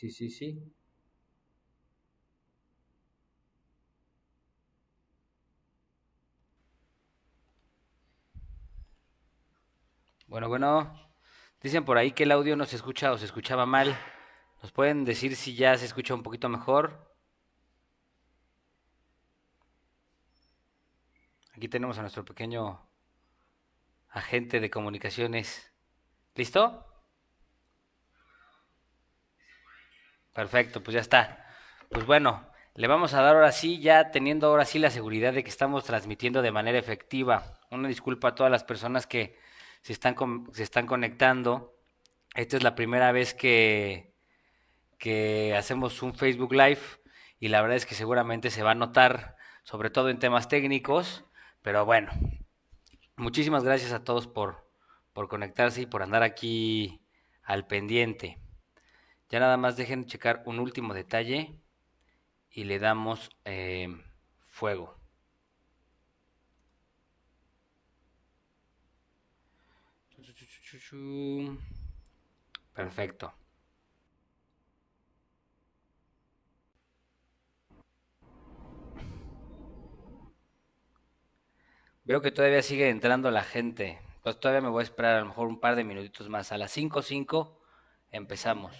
Sí, sí, sí. Bueno, bueno. Dicen por ahí que el audio no se escucha o se escuchaba mal. ¿Nos pueden decir si ya se escucha un poquito mejor? Aquí tenemos a nuestro pequeño agente de comunicaciones. ¿Listo? Perfecto, pues ya está. Pues bueno, le vamos a dar ahora sí, ya teniendo ahora sí la seguridad de que estamos transmitiendo de manera efectiva. Una disculpa a todas las personas que se están conectando. Esta es la primera vez que hacemos un Facebook Live y la verdad es que seguramente se va a notar, sobre todo en temas técnicos, pero bueno, muchísimas gracias a todos por conectarse y por andar aquí al pendiente. Ya nada más dejen checar un último detalle y le damos fuego. Perfecto. Veo que todavía sigue entrando la gente. Pues todavía me voy a esperar a lo mejor un par de minutitos más. A las 5:05 empezamos.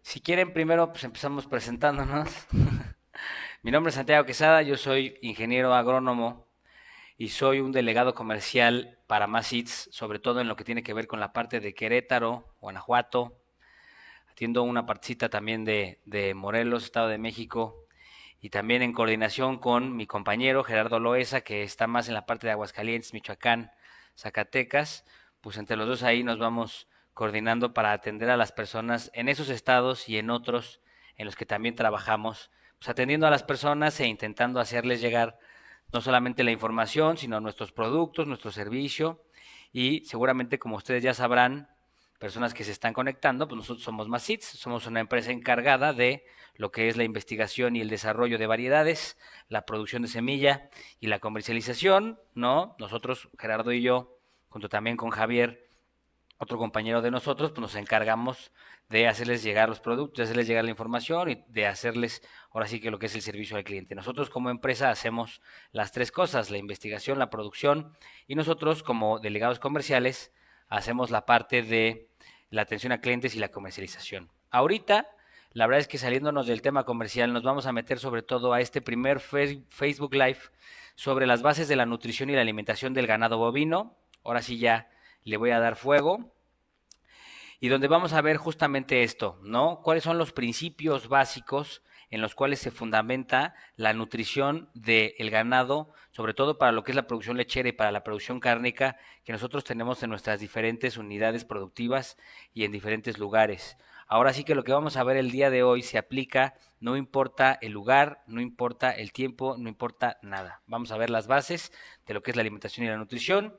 Si quieren, primero pues empezamos presentándonos. Mi nombre es Santiago Quesada, yo soy ingeniero agrónomo y soy un delegado comercial para Masits, sobre todo en lo que tiene que ver con la parte de Querétaro, Guanajuato. Atiendo una partecita también de Morelos, Estado de México, y también en coordinación con mi compañero Gerardo Loesa, que está más en la parte de Aguascalientes, Michoacán, Zacatecas. Pues entre los dos ahí nos vamos coordinando para atender a las personas en esos estados y en otros en los que también trabajamos, pues atendiendo a las personas e intentando hacerles llegar no solamente la información, sino nuestros productos, nuestro servicio. Y seguramente, como ustedes ya sabrán, personas que se están conectando, pues nosotros somos Masits, somos una empresa encargada de lo que es la investigación y el desarrollo de variedades, la producción de semilla y la comercialización, ¿no? Nosotros, Gerardo y yo, junto también con Javier, otro compañero de nosotros, pues nos encargamos de hacerles llegar los productos, de hacerles llegar la información y de hacerles ahora sí que lo que es el servicio al cliente. Nosotros como empresa hacemos las tres cosas, la investigación, la producción y nosotros como delegados comerciales hacemos la parte de la atención a clientes y la comercialización. Ahorita, la verdad es que saliéndonos del tema comercial, nos vamos a meter sobre todo a este primer Facebook Live sobre las bases de la nutrición y la alimentación del ganado bovino. Ahora sí ya le voy a dar fuego y donde vamos a ver justamente esto, ¿no? ¿Cuáles son los principios básicos en los cuales se fundamenta la nutrición del ganado, sobre todo para lo que es la producción lechera y para la producción cárnica que nosotros tenemos en nuestras diferentes unidades productivas y en diferentes lugares? Ahora sí que lo que vamos a ver el día de hoy se aplica, no importa el lugar, no importa el tiempo, no importa nada. Vamos a ver las bases de lo que es la alimentación y la nutrición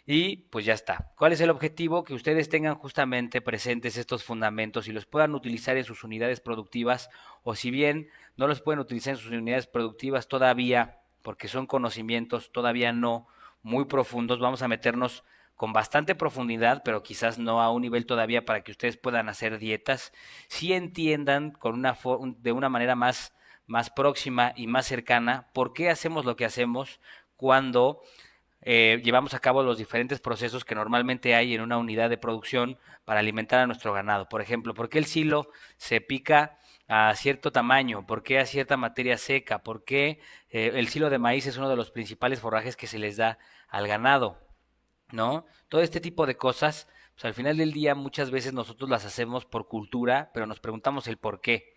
y pues ya está. ¿Cuál es el objetivo? Que ustedes tengan justamente presentes estos fundamentos y los puedan utilizar en sus unidades productivas o si bien no los pueden utilizar en sus unidades productivas todavía, porque son conocimientos todavía no muy profundos, vamos a meternos con bastante profundidad, pero quizás no a un nivel todavía para que ustedes puedan hacer dietas, si entiendan con de una manera más próxima y más cercana por qué hacemos lo que hacemos cuando llevamos a cabo los diferentes procesos que normalmente hay en una unidad de producción para alimentar a nuestro ganado. Por ejemplo, ¿por qué el silo se pica a cierto tamaño? ¿Por qué a cierta materia seca? ¿Por qué el silo de maíz es uno de los principales forrajes que se les da al ganado? ¿No? Todo este tipo de cosas, pues al final del día muchas veces nosotros las hacemos por cultura, pero nos preguntamos el por qué.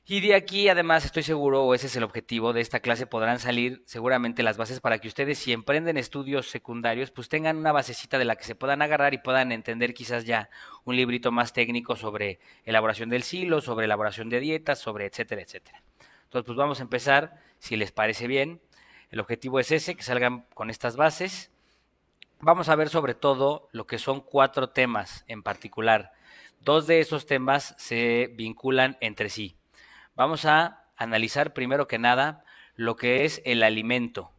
Y de aquí, además, estoy seguro, o ese es el objetivo de esta clase, podrán salir seguramente las bases para que ustedes, si emprenden estudios secundarios, pues tengan una basecita de la que se puedan agarrar y puedan entender quizás ya un librito más técnico sobre elaboración del silo, sobre elaboración de dietas, sobre etcétera, etcétera. Entonces, pues vamos a empezar, si les parece bien. El objetivo es ese, que salgan con estas bases. Vamos a ver sobre todo lo que son cuatro temas en particular. Dos de esos temas se vinculan entre sí. Vamos a analizar primero que nada lo que es el alimento.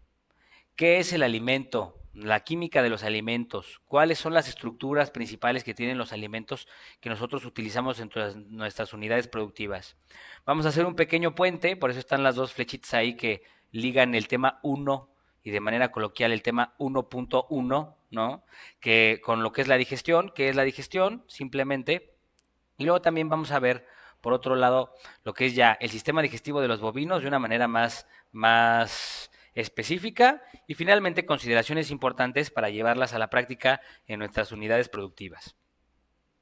¿Qué es el alimento? la química de los alimentos, cuáles son las estructuras principales que tienen los alimentos que nosotros utilizamos en nuestras unidades productivas. Vamos a hacer un pequeño puente, por eso están las dos flechitas ahí que ligan el tema uno y de manera coloquial el tema 1.1, ¿no? Que con lo que es la digestión, ¿qué es la digestión? Simplemente. Y luego también vamos a ver, por otro lado, lo que es ya el sistema digestivo de los bovinos de una manera más específica y finalmente consideraciones importantes para llevarlas a la práctica en nuestras unidades productivas.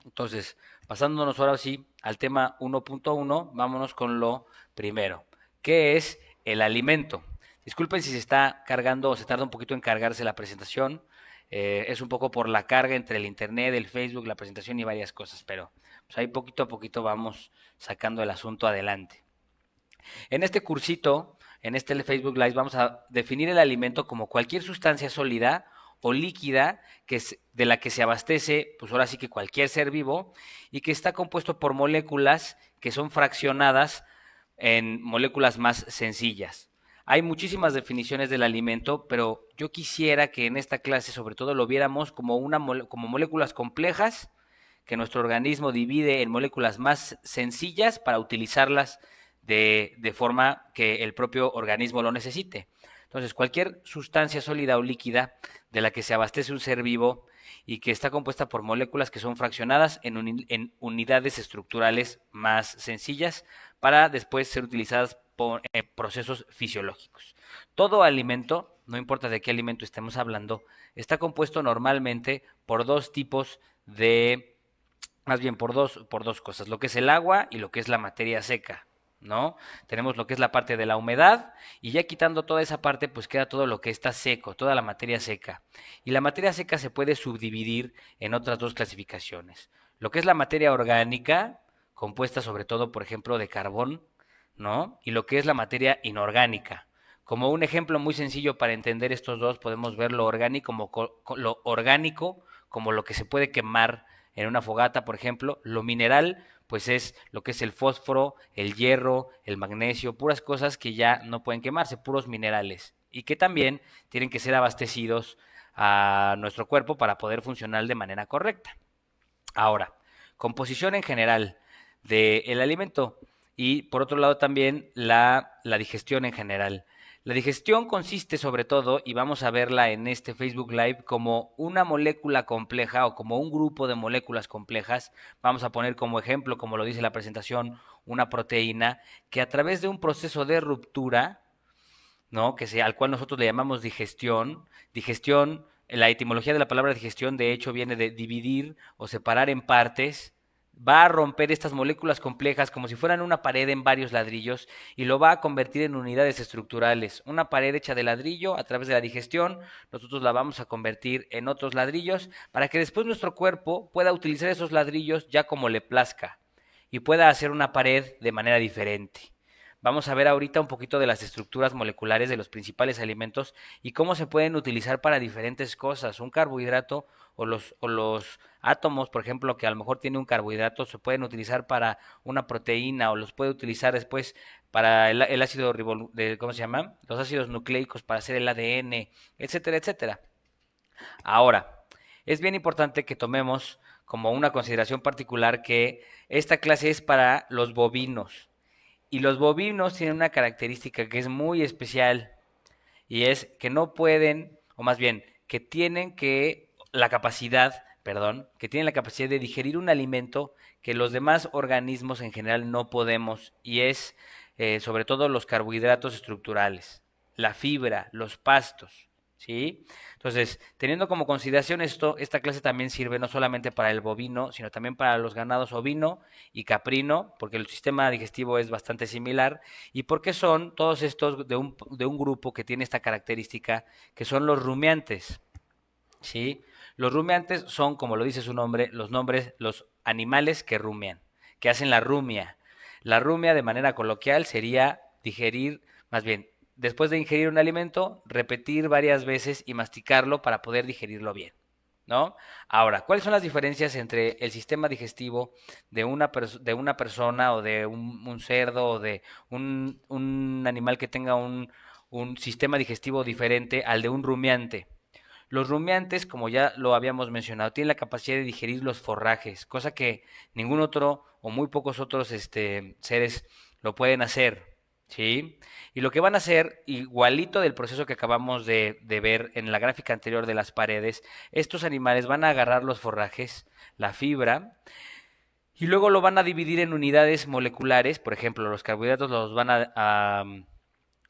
Entonces, pasándonos ahora sí al tema 1.1, vámonos con lo primero, que es el alimento. Disculpen si se está cargando o se tarda un poquito en cargarse la presentación. Es un poco por la carga entre el internet, el Facebook, la presentación y varias cosas, pero pues ahí poquito a poquito vamos sacando el asunto adelante. En este cursito, en este Facebook Live, vamos a definir el alimento como cualquier sustancia sólida o líquida de la que se abastece, pues ahora sí que cualquier ser vivo, y que está compuesto por moléculas que son fraccionadas en moléculas más sencillas. Hay muchísimas definiciones del alimento, pero yo quisiera que en esta clase sobre todo lo viéramos como, como moléculas complejas que nuestro organismo divide en moléculas más sencillas para utilizarlas de forma que el propio organismo lo necesite. Entonces, cualquier sustancia sólida o líquida de la que se abastece un ser vivo y que está compuesta por moléculas que son fraccionadas en unidades estructurales más sencillas para después ser utilizadas en procesos fisiológicos. Todo alimento, no importa de qué alimento estemos hablando, está compuesto normalmente por dos tipos de, más bien por dos cosas, lo que es el agua y lo que es la materia seca, ¿no? Tenemos lo que es la parte de la humedad y ya quitando toda esa parte, pues queda todo lo que está seco, toda la materia seca. Y la materia seca se puede subdividir en otras dos clasificaciones. Lo que es la materia orgánica, compuesta sobre todo, por ejemplo, de carbón, ¿no? Y lo que es la materia inorgánica. Como un ejemplo muy sencillo para entender estos dos, podemos ver lo orgánico como lo que se puede quemar en una fogata, por ejemplo. Lo mineral, pues es lo que es el fósforo, el hierro, el magnesio, puras cosas que ya no pueden quemarse, puros minerales. Y que también tienen que ser abastecidos a nuestro cuerpo para poder funcionar de manera correcta. Ahora, composición en general del alimento y por otro lado también la digestión en general. La digestión consiste sobre todo, y vamos a verla en este Facebook Live, como una molécula compleja o como un grupo de moléculas complejas. Vamos a poner como ejemplo, como lo dice la presentación, una proteína que a través de un proceso de ruptura, ¿no? Al cual nosotros le llamamos digestión. Digestión, la etimología de la palabra digestión de hecho viene de dividir o separar en partes, va a romper estas moléculas complejas como si fueran una pared en varios ladrillos y lo va a convertir en unidades estructurales. Una pared hecha de ladrillo a través de la digestión, nosotros la vamos a convertir en otros ladrillos para que después nuestro cuerpo pueda utilizar esos ladrillos ya como le plazca y pueda hacer una pared de manera diferente. Vamos a ver ahorita un poquito de las estructuras moleculares de los principales alimentos y cómo se pueden utilizar para diferentes cosas. Un carbohidrato o los átomos, por ejemplo, que a lo mejor tiene un carbohidrato, se pueden utilizar para una proteína o los puede utilizar después para el ácido ¿cómo se llama? Los ácidos nucleicos para hacer el ADN, etcétera, etcétera. Ahora, es bien importante que tomemos como una consideración particular que esta clase es para los bovinos. Y los bovinos tienen una característica que es muy especial y es que no pueden, o más bien, que tienen que tienen la capacidad de digerir un alimento que los demás organismos en general no podemos y es sobre todo los carbohidratos estructurales, la fibra, los pastos, ¿sí? Entonces, teniendo como consideración esto, esta clase también sirve no solamente para el bovino, sino también para los ganados ovino y caprino, porque el sistema digestivo es bastante similar, y porque son todos estos de un grupo que tiene esta característica, que son los rumiantes, ¿sí? Los rumiantes son, como lo dice su nombre, los animales que rumian, que hacen la rumia. La rumia, de manera coloquial, sería digerir, más bien, después de ingerir un alimento, repetir varias veces y masticarlo para poder digerirlo bien, ¿no? Ahora, ¿cuáles son las diferencias entre el sistema digestivo de una persona o de un cerdo o de un animal que tenga un sistema digestivo diferente al de un rumiante? Los rumiantes, como ya lo habíamos mencionado, tienen la capacidad de digerir los forrajes, cosa que ningún otro o muy pocos otros seres lo pueden hacer, ¿sí? Y lo que van a hacer, igualito del proceso que acabamos de ver en la gráfica anterior de las paredes, estos animales van a agarrar los forrajes, la fibra, y luego lo van a dividir en unidades moleculares. Por ejemplo, los carbohidratos los van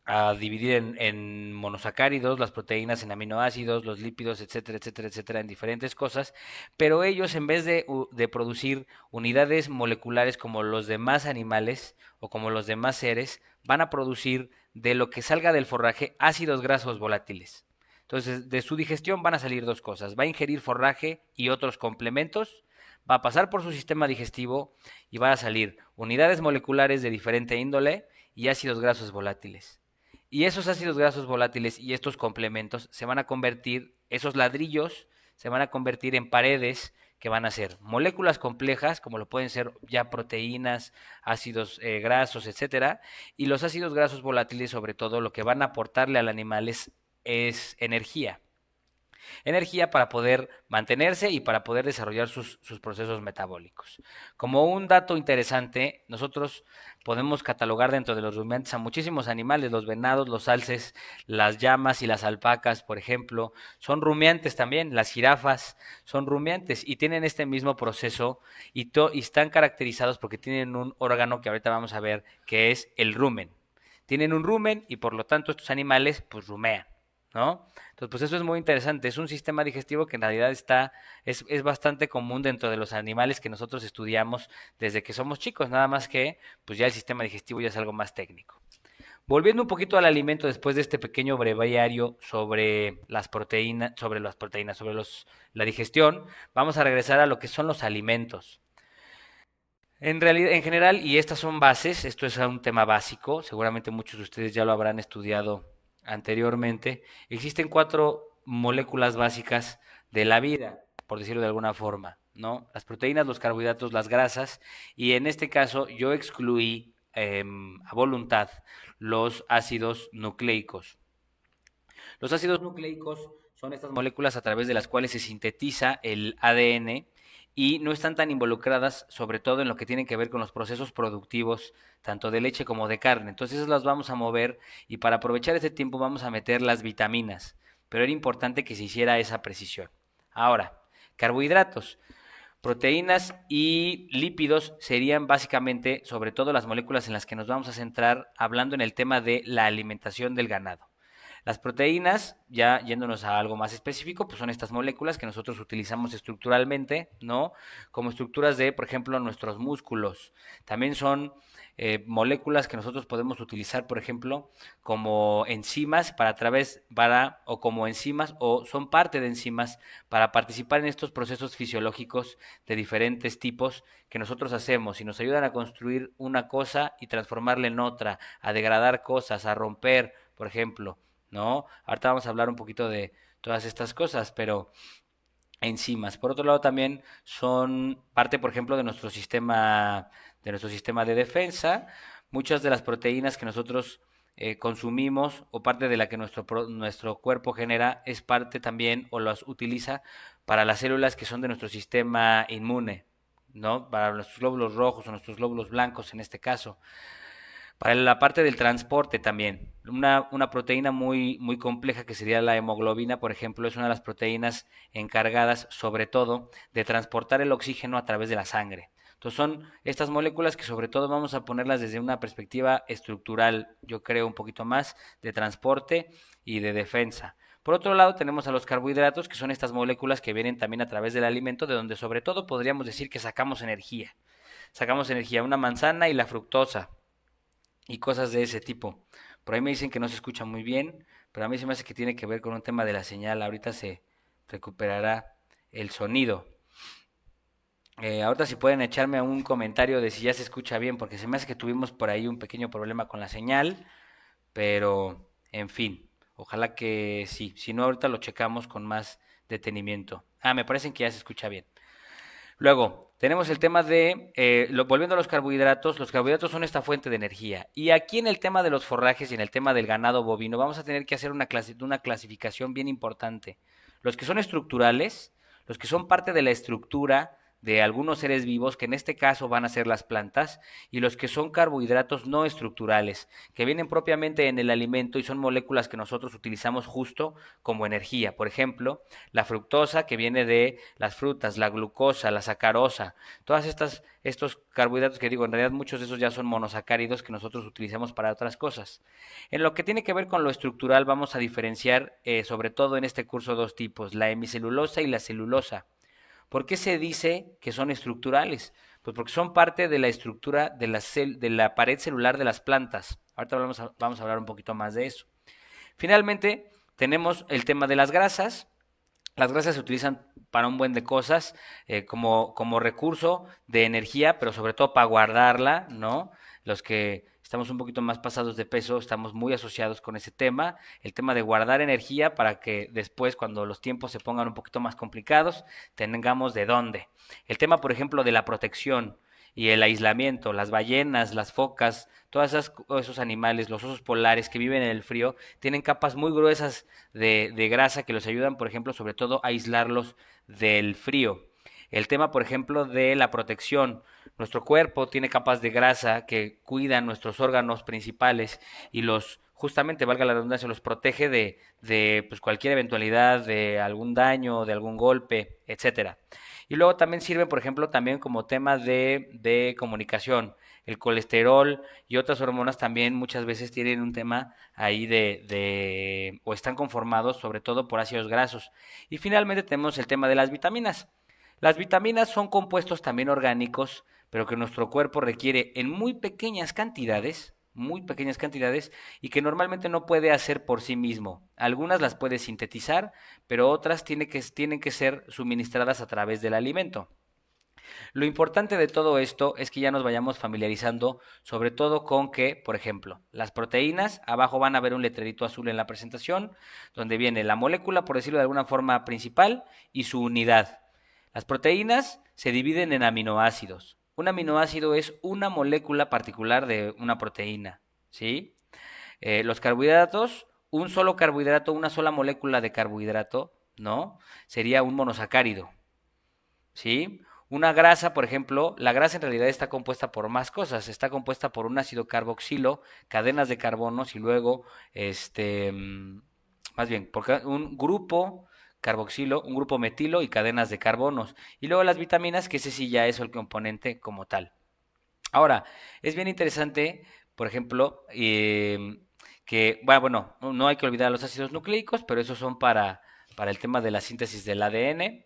a dividir en monosacáridos, las proteínas en aminoácidos, los lípidos, etcétera, etcétera, etcétera, en diferentes cosas, pero ellos en vez de producir unidades moleculares como los demás animales o como los demás seres, van a producir de lo que salga del forraje ácidos grasos volátiles. Entonces, de su digestión van a salir dos cosas: va a ingerir forraje y otros complementos, va a pasar por su sistema digestivo y van a salir unidades moleculares de diferente índole y ácidos grasos volátiles. Y esos ácidos grasos volátiles y estos complementos se van a convertir, esos ladrillos se van a convertir en paredes que van a ser moléculas complejas, como lo pueden ser ya proteínas, ácidos grasos, etcétera, y los ácidos grasos volátiles, sobre todo, lo que van a aportarle al animal es energía. Energía para poder mantenerse y para poder desarrollar sus procesos metabólicos. Como un dato interesante, nosotros podemos catalogar dentro de los rumiantes a muchísimos animales: los venados, los alces, las llamas y las alpacas, por ejemplo, son rumiantes también. Las jirafas son rumiantes y tienen este mismo proceso y están caracterizados porque tienen un órgano que ahorita vamos a ver, que es el rumen. Tienen un rumen y por lo tanto estos animales pues rumean, ¿no? Entonces, pues eso es muy interesante. Es un sistema digestivo que en realidad es bastante común dentro de los animales que nosotros estudiamos desde que somos chicos, nada más que, pues ya el sistema digestivo ya es algo más técnico. Volviendo un poquito al alimento después de este pequeño breviario sobre la digestión, vamos a regresar a lo que son los alimentos. En realidad, en general, y estas son bases, esto es un tema básico, seguramente muchos de ustedes ya lo habrán estudiado anteriormente. Existen cuatro moléculas básicas de la vida, por decirlo de alguna forma, ¿no? Las proteínas, los carbohidratos, las grasas, y en este caso yo excluí a voluntad los ácidos nucleicos. Los ácidos nucleicos son estas moléculas a través de las cuales se sintetiza el ADN y no están tan involucradas, sobre todo en lo que tiene que ver con los procesos productivos, tanto de leche como de carne. Entonces esas las vamos a mover y para aprovechar ese tiempo vamos a meter las vitaminas, pero era importante que se hiciera esa precisión. Ahora, carbohidratos. Proteínas y lípidos serían básicamente, sobre todo, las moléculas en las que nos vamos a centrar hablando en el tema de la alimentación del ganado. Las proteínas, ya yéndonos a algo más específico, pues son estas moléculas que nosotros utilizamos estructuralmente, ¿no? Como estructuras de, por ejemplo, nuestros músculos. También son moléculas que nosotros podemos utilizar, por ejemplo, como enzimas o como enzimas, o son parte de enzimas para participar en estos procesos fisiológicos de diferentes tipos que nosotros hacemos y nos ayudan a construir una cosa y transformarla en otra, a degradar cosas, a romper, por ejemplo, ¿no? Ahorita vamos a hablar un poquito de todas estas cosas, pero enzimas. Por otro lado, también son parte, por ejemplo, de nuestro sistema de defensa. Muchas de las proteínas que nosotros consumimos o parte de la que nuestro cuerpo genera es parte también o las utiliza para las células que son de nuestro sistema inmune, ¿no? Para nuestros glóbulos rojos o nuestros glóbulos blancos en este caso. Para la parte del transporte también, una proteína muy, muy compleja que sería la hemoglobina, por ejemplo, es una de las proteínas encargadas sobre todo de transportar el oxígeno a través de la sangre. Entonces son estas moléculas que sobre todo vamos a ponerlas desde una perspectiva estructural, yo creo un poquito más, de transporte y de defensa. Por otro lado tenemos a los carbohidratos, que son estas moléculas que vienen también a través del alimento, de donde sobre todo podríamos decir que sacamos energía. Sacamos energía, una manzana y la fructosa y cosas de ese tipo. Por ahí me dicen que no se escucha muy bien, pero a mí se me hace que tiene que ver con un tema de la señal. Ahorita se recuperará el sonido. Ahorita si pueden echarme un comentario de si ya se escucha bien, porque se me hace que tuvimos por ahí un pequeño problema con la señal, pero en fin, ojalá que sí. Si no, ahorita lo checamos con más detenimiento. Me parece que ya se escucha bien. Luego, tenemos el tema volviendo a los carbohidratos son esta fuente de energía. Y aquí en el tema de los forrajes y en el tema del ganado bovino, vamos a tener que hacer una clasificación bien importante. Los que son estructurales, los que son parte de la estructura de algunos seres vivos, que en este caso van a ser las plantas, y los que son carbohidratos no estructurales, que vienen propiamente en el alimento y son moléculas que nosotros utilizamos justo como energía. Por ejemplo, la fructosa, que viene de las frutas, la glucosa, la sacarosa, todas estos carbohidratos que digo, en realidad muchos de esos ya son monosacáridos que nosotros utilizamos para otras cosas. En lo que tiene que ver con lo estructural, vamos a diferenciar sobre todo en este curso dos tipos, la hemicelulosa y la celulosa. ¿Por qué se dice que son estructurales? Pues porque son parte de la estructura de la pared celular de las plantas. Ahorita vamos a hablar un poquito más de eso. Finalmente, tenemos el tema de las grasas. Las grasas se utilizan para un buen de cosas, como recurso de energía, pero sobre todo para guardarla, ¿no? Los que estamos un poquito más pasados de peso, estamos muy asociados con ese tema, el tema de guardar energía para que después, cuando los tiempos se pongan un poquito más complicados, tengamos de dónde. El tema, por ejemplo, de la protección y el aislamiento, las ballenas, las focas, esos animales, los osos polares que viven en el frío, tienen capas muy gruesas de grasa que los ayudan, por ejemplo, sobre todo a aislarlos del frío. El tema, por ejemplo, de la protección. Nuestro cuerpo tiene capas de grasa que cuidan nuestros órganos principales y justamente, valga la redundancia, los protege de pues, cualquier eventualidad, de algún daño, de algún golpe, etcétera. Y luego también sirve, por ejemplo, también como tema de comunicación. El colesterol y otras hormonas también muchas veces tienen un tema ahí o están conformados sobre todo por ácidos grasos. Y finalmente tenemos el tema de las vitaminas. Las vitaminas son compuestos también orgánicos, pero que nuestro cuerpo requiere en muy pequeñas cantidades, y que normalmente no puede hacer por sí mismo. Algunas las puede sintetizar, pero otras tienen que ser suministradas a través del alimento. Lo importante de todo esto es que ya nos vayamos familiarizando, sobre todo con que, por ejemplo, las proteínas, abajo van a ver un letrerito azul en la presentación, donde viene la molécula, por decirlo de alguna forma, principal y su unidad. Las proteínas se dividen en aminoácidos. Un aminoácido es una molécula particular de una proteína, ¿sí? Los carbohidratos, un solo carbohidrato, una sola molécula de carbohidrato, ¿no? Sería un monosacárido, ¿sí? Una grasa, por ejemplo, la grasa en realidad está compuesta por más cosas, está compuesta por un ácido carboxilo, cadenas de carbonos y luego, más bien, por un grupo carboxilo, un grupo metilo y cadenas de carbonos. Y luego las vitaminas, que ese sí ya es el componente como tal. Ahora, es bien interesante, por ejemplo, que, bueno, no hay que olvidar los ácidos nucleicos, pero esos son para el tema de la síntesis del ADN.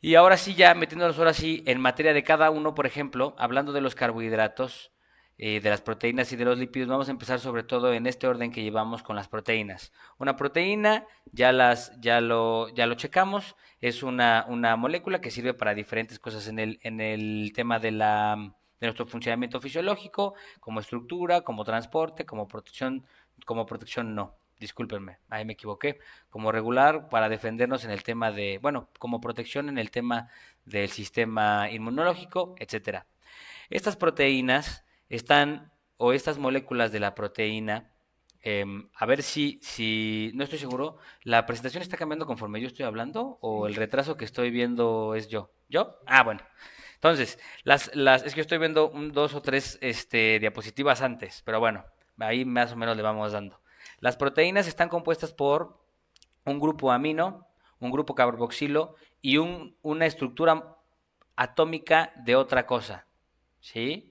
Y ahora sí, ya metiéndonos ahora sí en materia de cada uno, por ejemplo, hablando de los carbohidratos, de las proteínas y de los lípidos, vamos a empezar sobre todo en este orden que llevamos con las proteínas. Una proteína, ya lo checamos, es una molécula que sirve para diferentes cosas en el tema de nuestro funcionamiento fisiológico, como estructura, como transporte, como protección no. Discúlpenme, ahí me equivoqué, como regular para defendernos en el tema bueno, como protección en el tema del sistema inmunológico, etcétera. Estas proteínas o estas moléculas de la proteína, a ver si, no estoy seguro, ¿la presentación está cambiando conforme yo estoy hablando o el retraso que estoy viendo es yo? ¿Yo? Ah, bueno. Entonces, es que estoy viendo dos o tres diapositivas antes, pero bueno, ahí más o menos le vamos dando. Las proteínas están compuestas por un grupo amino, un grupo carboxilo y una estructura atómica de otra cosa, ¿sí?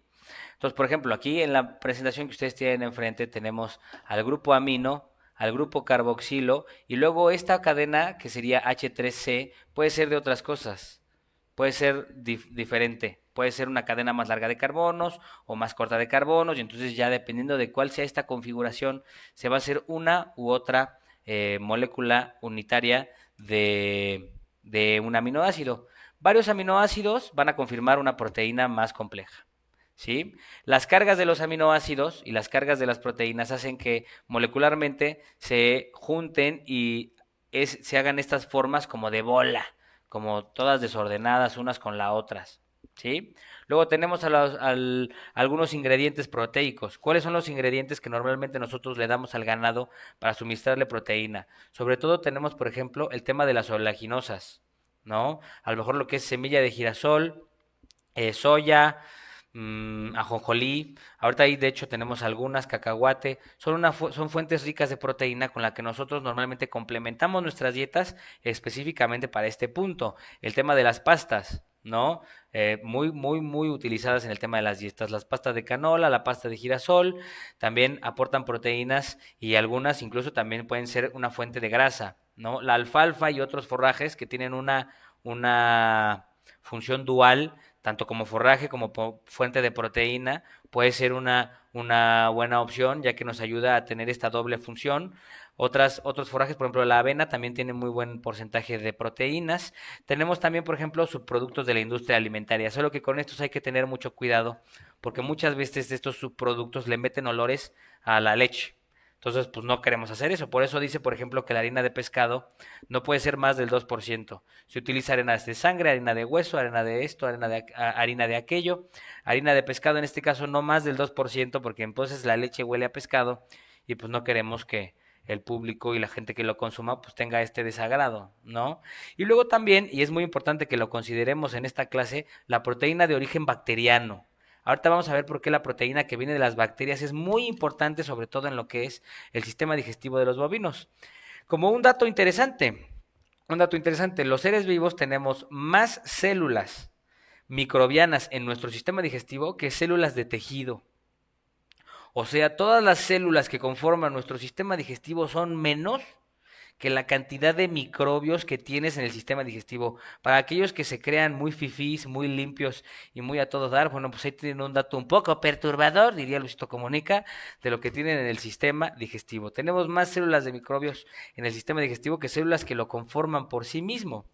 Entonces, por ejemplo, aquí en la presentación que ustedes tienen enfrente tenemos al grupo amino, al grupo carboxilo y luego esta cadena que sería H3C puede ser de otras cosas, puede ser diferente, puede ser una cadena más larga de carbonos o más corta de carbonos y entonces ya dependiendo de cuál sea esta configuración se va a hacer una u otra molécula unitaria de un aminoácido. Varios aminoácidos van a confirmar una proteína más compleja. ¿Sí? Las cargas de los aminoácidos y las cargas de las proteínas hacen que molecularmente se junten y se hagan estas formas como de bola, como todas desordenadas unas con las otras. ¿sí? Luego tenemos algunos ingredientes proteicos. ¿Cuáles son los ingredientes que normalmente nosotros le damos al ganado para suministrarle proteína? Sobre todo tenemos, por ejemplo, el tema de las oleaginosas, ¿no? A lo mejor lo que es semilla de girasol, soya, ajonjolí. Ahorita ahí de hecho tenemos algunas, cacahuate. Son fuentes ricas de proteína con la que nosotros normalmente complementamos nuestras dietas específicamente para este punto. El tema de las pastas, ¿no? Muy, muy, muy utilizadas en el tema de las dietas. Las pastas de canola, la pasta de girasol, también aportan proteínas y algunas incluso también pueden ser una fuente de grasa, ¿no? La alfalfa y otros forrajes que tienen una función dual, tanto como forraje como fuente de proteína, puede ser una buena opción, ya que nos ayuda a tener esta doble función. Otros forrajes, por ejemplo, la avena también tiene muy buen porcentaje de proteínas. Tenemos también, por ejemplo, subproductos de la industria alimentaria, solo que con estos hay que tener mucho cuidado, porque muchas veces estos subproductos le meten olores a la leche. Entonces, pues no queremos hacer eso. Por eso dice, por ejemplo, que la harina de pescado no puede ser más del 2%. Se utiliza harina de sangre, harina de hueso, harina de esto, harina de aquello. Harina de pescado, en este caso, no más del 2%, porque entonces la leche huele a pescado y pues no queremos que el público y la gente que lo consuma pues tenga este desagrado, ¿no? Y luego también, y es muy importante que lo consideremos en esta clase, la proteína de origen bacteriano. Ahorita vamos a ver por qué la proteína que viene de las bacterias es muy importante, sobre todo en lo que es el sistema digestivo de los bovinos. Como un dato interesante, los seres vivos tenemos más células microbianas en nuestro sistema digestivo que células de tejido. O sea, todas las células que conforman nuestro sistema digestivo son menos que la cantidad de microbios que tienes en el sistema digestivo. Para aquellos que se crean muy fifís, muy limpios y muy a todo dar, bueno, pues ahí tienen un dato un poco perturbador, diría Luisito Comunica, de lo que tienen en el sistema digestivo. Tenemos más células de microbios en el sistema digestivo que células que lo conforman por sí mismo.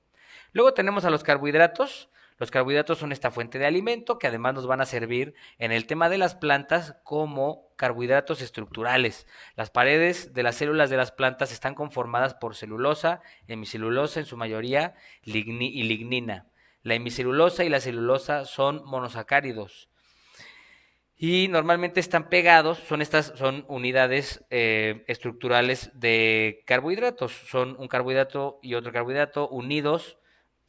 Luego tenemos a los carbohidratos. Los carbohidratos son esta fuente de alimento que además nos van a servir en el tema de las plantas como carbohidratos estructurales. Las paredes de las células de las plantas están conformadas por celulosa, hemicelulosa en su mayoría y lignina. La hemicelulosa y la celulosa son monosacáridos y normalmente están pegados, son unidades estructurales de carbohidratos, son un carbohidrato y otro carbohidrato unidos,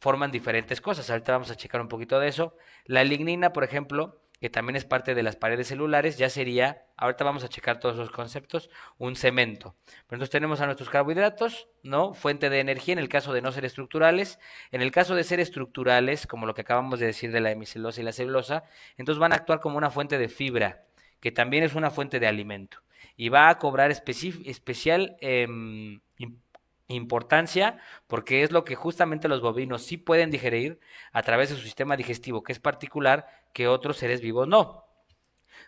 forman diferentes cosas. Ahorita vamos a checar un poquito de eso. La lignina, por ejemplo, que también es parte de las paredes celulares, ya sería, ahorita vamos a checar todos esos conceptos, un cemento. Pero entonces tenemos a nuestros carbohidratos, ¿no? Fuente de energía en el caso de no ser estructurales. En el caso de ser estructurales, como lo que acabamos de decir de la hemicelulosa y la celulosa, entonces van a actuar como una fuente de fibra, que también es una fuente de alimento. Y va a cobrar especial importancia porque es lo que justamente los bovinos sí pueden digerir a través de su sistema digestivo, que es particular que otros seres vivos no.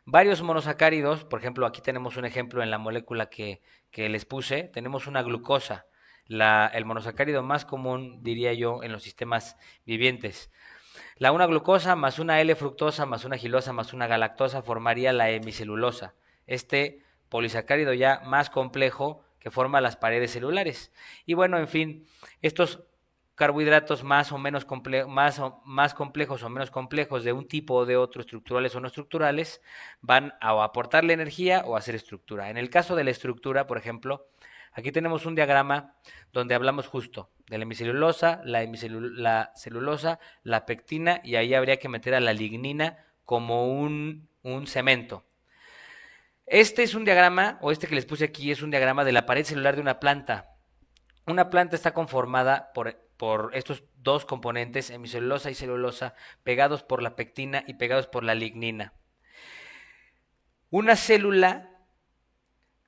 Varios monosacáridos, por ejemplo, aquí tenemos un ejemplo en la molécula que les puse, tenemos una glucosa, el monosacárido más común, diría yo, en los sistemas vivientes. La una glucosa más una L-fructosa más una gilosa más una galactosa formaría la hemicelulosa, este polisacárido ya más complejo que forma las paredes celulares. Y bueno, en fin, estos carbohidratos más complejos o menos complejos de un tipo o de otro, estructurales o no estructurales, van a aportarle energía o a hacer estructura. En el caso de la estructura, por ejemplo, aquí tenemos un diagrama donde hablamos justo de la hemicelulosa, la celulosa, la pectina y ahí habría que meter a la lignina como un cemento. Este es un diagrama, o este que les puse aquí es un diagrama de la pared celular de una planta. Una planta está conformada por estos dos componentes, hemicelulosa y celulosa, pegados por la pectina y pegados por la lignina. Una célula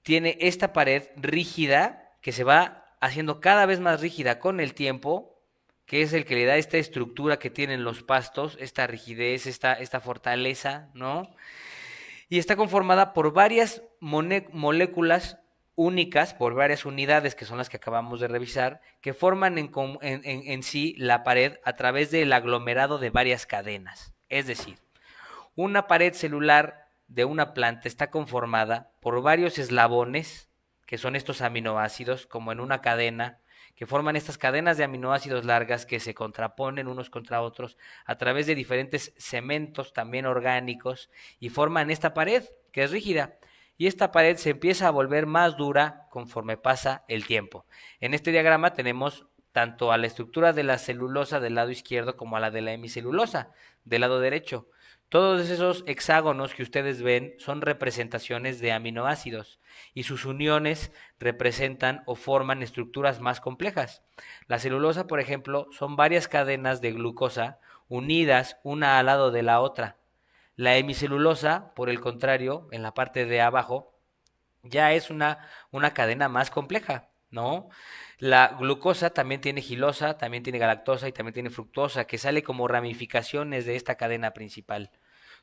tiene esta pared rígida que se va haciendo cada vez más rígida con el tiempo, que es el que le da esta estructura que tienen los pastos, esta rigidez, esta fortaleza, ¿no? Y está conformada por varias moléculas únicas, por varias unidades que son las que acabamos de revisar, que forman en sí la pared a través del aglomerado de varias cadenas. Es decir, una pared celular de una planta está conformada por varios eslabones, que son estos aminoácidos, como en una cadena, que forman estas cadenas de aminoácidos largas que se contraponen unos contra otros a través de diferentes cementos también orgánicos y forman esta pared que es rígida. Y esta pared se empieza a volver más dura conforme pasa el tiempo. En este diagrama tenemos tanto a la estructura de la celulosa del lado izquierdo como a la de la hemicelulosa del lado derecho. Todos esos hexágonos que ustedes ven son representaciones de aminoácidos y sus uniones representan o forman estructuras más complejas. La celulosa, por ejemplo, son varias cadenas de glucosa unidas una al lado de la otra. La hemicelulosa, por el contrario, en la parte de abajo, ya es una cadena más compleja, ¿no? La glucosa también tiene gilosa, también tiene galactosa y también tiene fructosa, que sale como ramificaciones de esta cadena principal.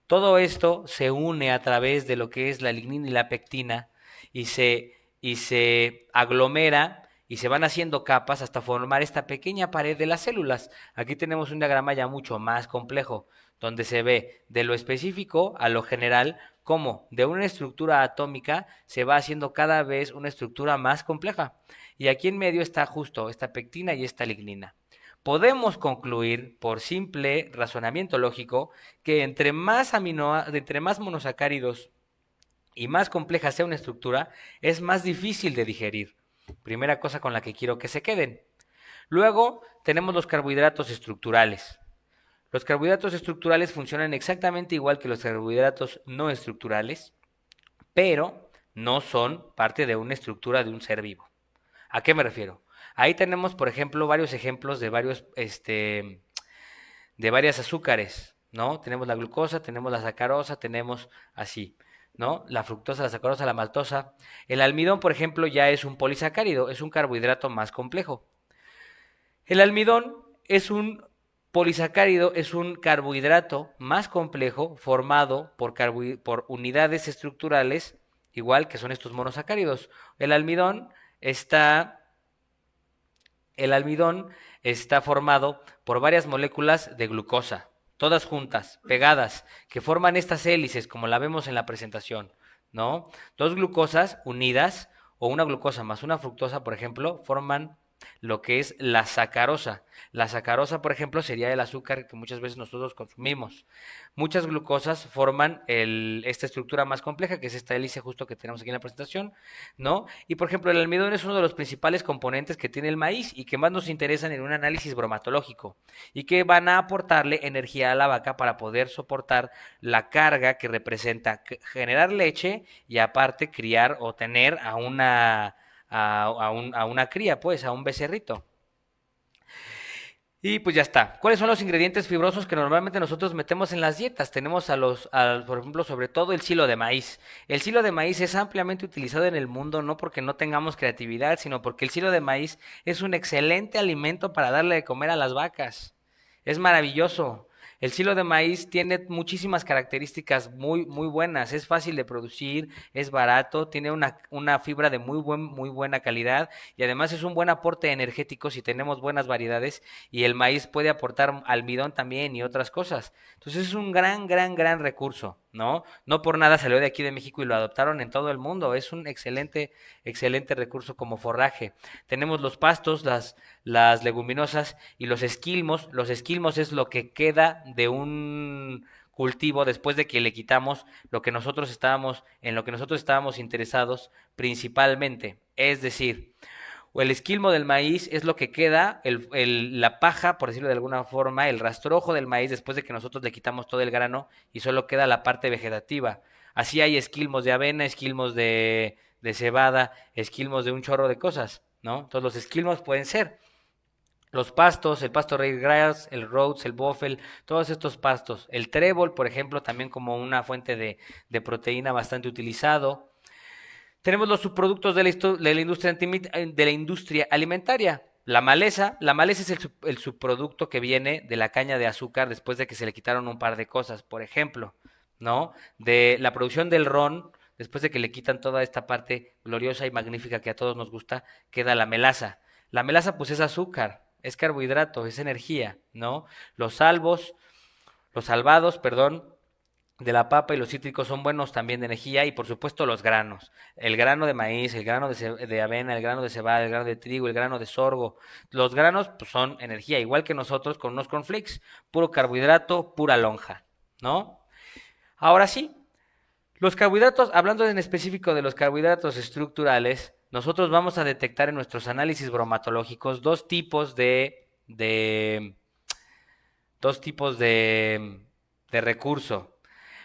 Todo esto se une a través de lo que es la lignina y la pectina y se aglomera y se van haciendo capas hasta formar esta pequeña pared de las células. Aquí tenemos un diagrama ya mucho más complejo, donde se ve de lo específico a lo general cómo de una estructura atómica se va haciendo cada vez una estructura más compleja. Y aquí en medio está justo esta pectina y esta lignina. Podemos concluir, por simple razonamiento lógico, que entre más monosacáridos y más compleja sea una estructura, es más difícil de digerir. Primera cosa con la que quiero que se queden. Luego tenemos los carbohidratos estructurales. Los carbohidratos estructurales funcionan exactamente igual que los carbohidratos no estructurales, pero no son parte de una estructura de un ser vivo. ¿A qué me refiero? Ahí tenemos, por ejemplo, varios ejemplos de varias azúcares, ¿no? Tenemos la glucosa, tenemos la sacarosa, tenemos así, ¿no? La fructosa, la sacarosa, la maltosa. El almidón, por ejemplo, ya es un polisacárido, es un carbohidrato más complejo. El almidón es un polisacárido, es un carbohidrato más complejo formado por unidades estructurales, igual que son estos monosacáridos. Está, el almidón está formado por varias moléculas de glucosa, todas juntas, pegadas, que forman estas hélices, como la vemos en la presentación, ¿no? Dos glucosas unidas, o una glucosa más una fructosa, por ejemplo, forman lo que es la sacarosa. La sacarosa, por ejemplo, sería el azúcar que muchas veces nosotros consumimos. Muchas glucosas forman esta estructura más compleja, que es esta hélice justo que tenemos aquí en la presentación, ¿no? Y por ejemplo, el almidón es uno de los principales componentes que tiene el maíz y que más nos interesan en un análisis bromatológico y que van a aportarle energía a la vaca para poder soportar la carga que representa generar leche y aparte criar o tener a una cría, pues, a un becerrito. Y pues ya está. ¿Cuáles son los ingredientes fibrosos que normalmente nosotros metemos en las dietas? Tenemos por ejemplo, sobre todo el silo de maíz. El silo de maíz es ampliamente utilizado en el mundo, no porque no tengamos creatividad, sino porque el silo de maíz es un excelente alimento para darle de comer a las vacas. Es maravilloso. El silo de maíz tiene muchísimas características muy buenas. Es fácil de producir, es barato, tiene una fibra de muy buena calidad y además es un buen aporte energético si tenemos buenas variedades y el maíz puede aportar almidón también y otras cosas. Entonces es un gran recurso, ¿no? No por nada salió de aquí de México y lo adoptaron en todo el mundo. Es un excelente recurso como forraje. Tenemos los pastos, las leguminosas y los esquilmos. Los esquilmos es lo que queda de un cultivo después de que le quitamos en lo que nosotros estábamos interesados principalmente. Es decir, o el esquilmo del maíz es lo que queda, la paja, por decirlo de alguna forma, el rastrojo del maíz después de que nosotros le quitamos todo el grano y solo queda la parte vegetativa. Así hay esquilmos de avena, esquilmos de cebada, esquilmos de un chorro de cosas, ¿no? Entonces los esquilmos pueden ser los pastos, el pasto ryegrass, el Rhodes, el Buffel, todos estos pastos. El trébol, por ejemplo, también como una fuente de proteína bastante utilizado. Tenemos los subproductos de la industria alimentaria. La maleza es el subproducto que viene de la caña de azúcar después de que se le quitaron un par de cosas, por ejemplo, ¿no? De la producción del ron, después de que le quitan toda esta parte gloriosa y magnífica que a todos nos gusta, queda la melaza. La melaza pues es azúcar, es carbohidrato, es energía, ¿no? Los salvados, perdón, de la papa y los cítricos son buenos también de energía y por supuesto los granos. El grano de maíz, el grano de avena, el grano de cebada, el grano de trigo, el grano de sorgo. Los granos pues, son energía, igual que nosotros con unos cornflakes, puro carbohidrato, pura lonja, ¿no? Ahora sí, los carbohidratos, hablando en específico de los carbohidratos estructurales, nosotros vamos a detectar en nuestros análisis bromatológicos dos tipos de recurso.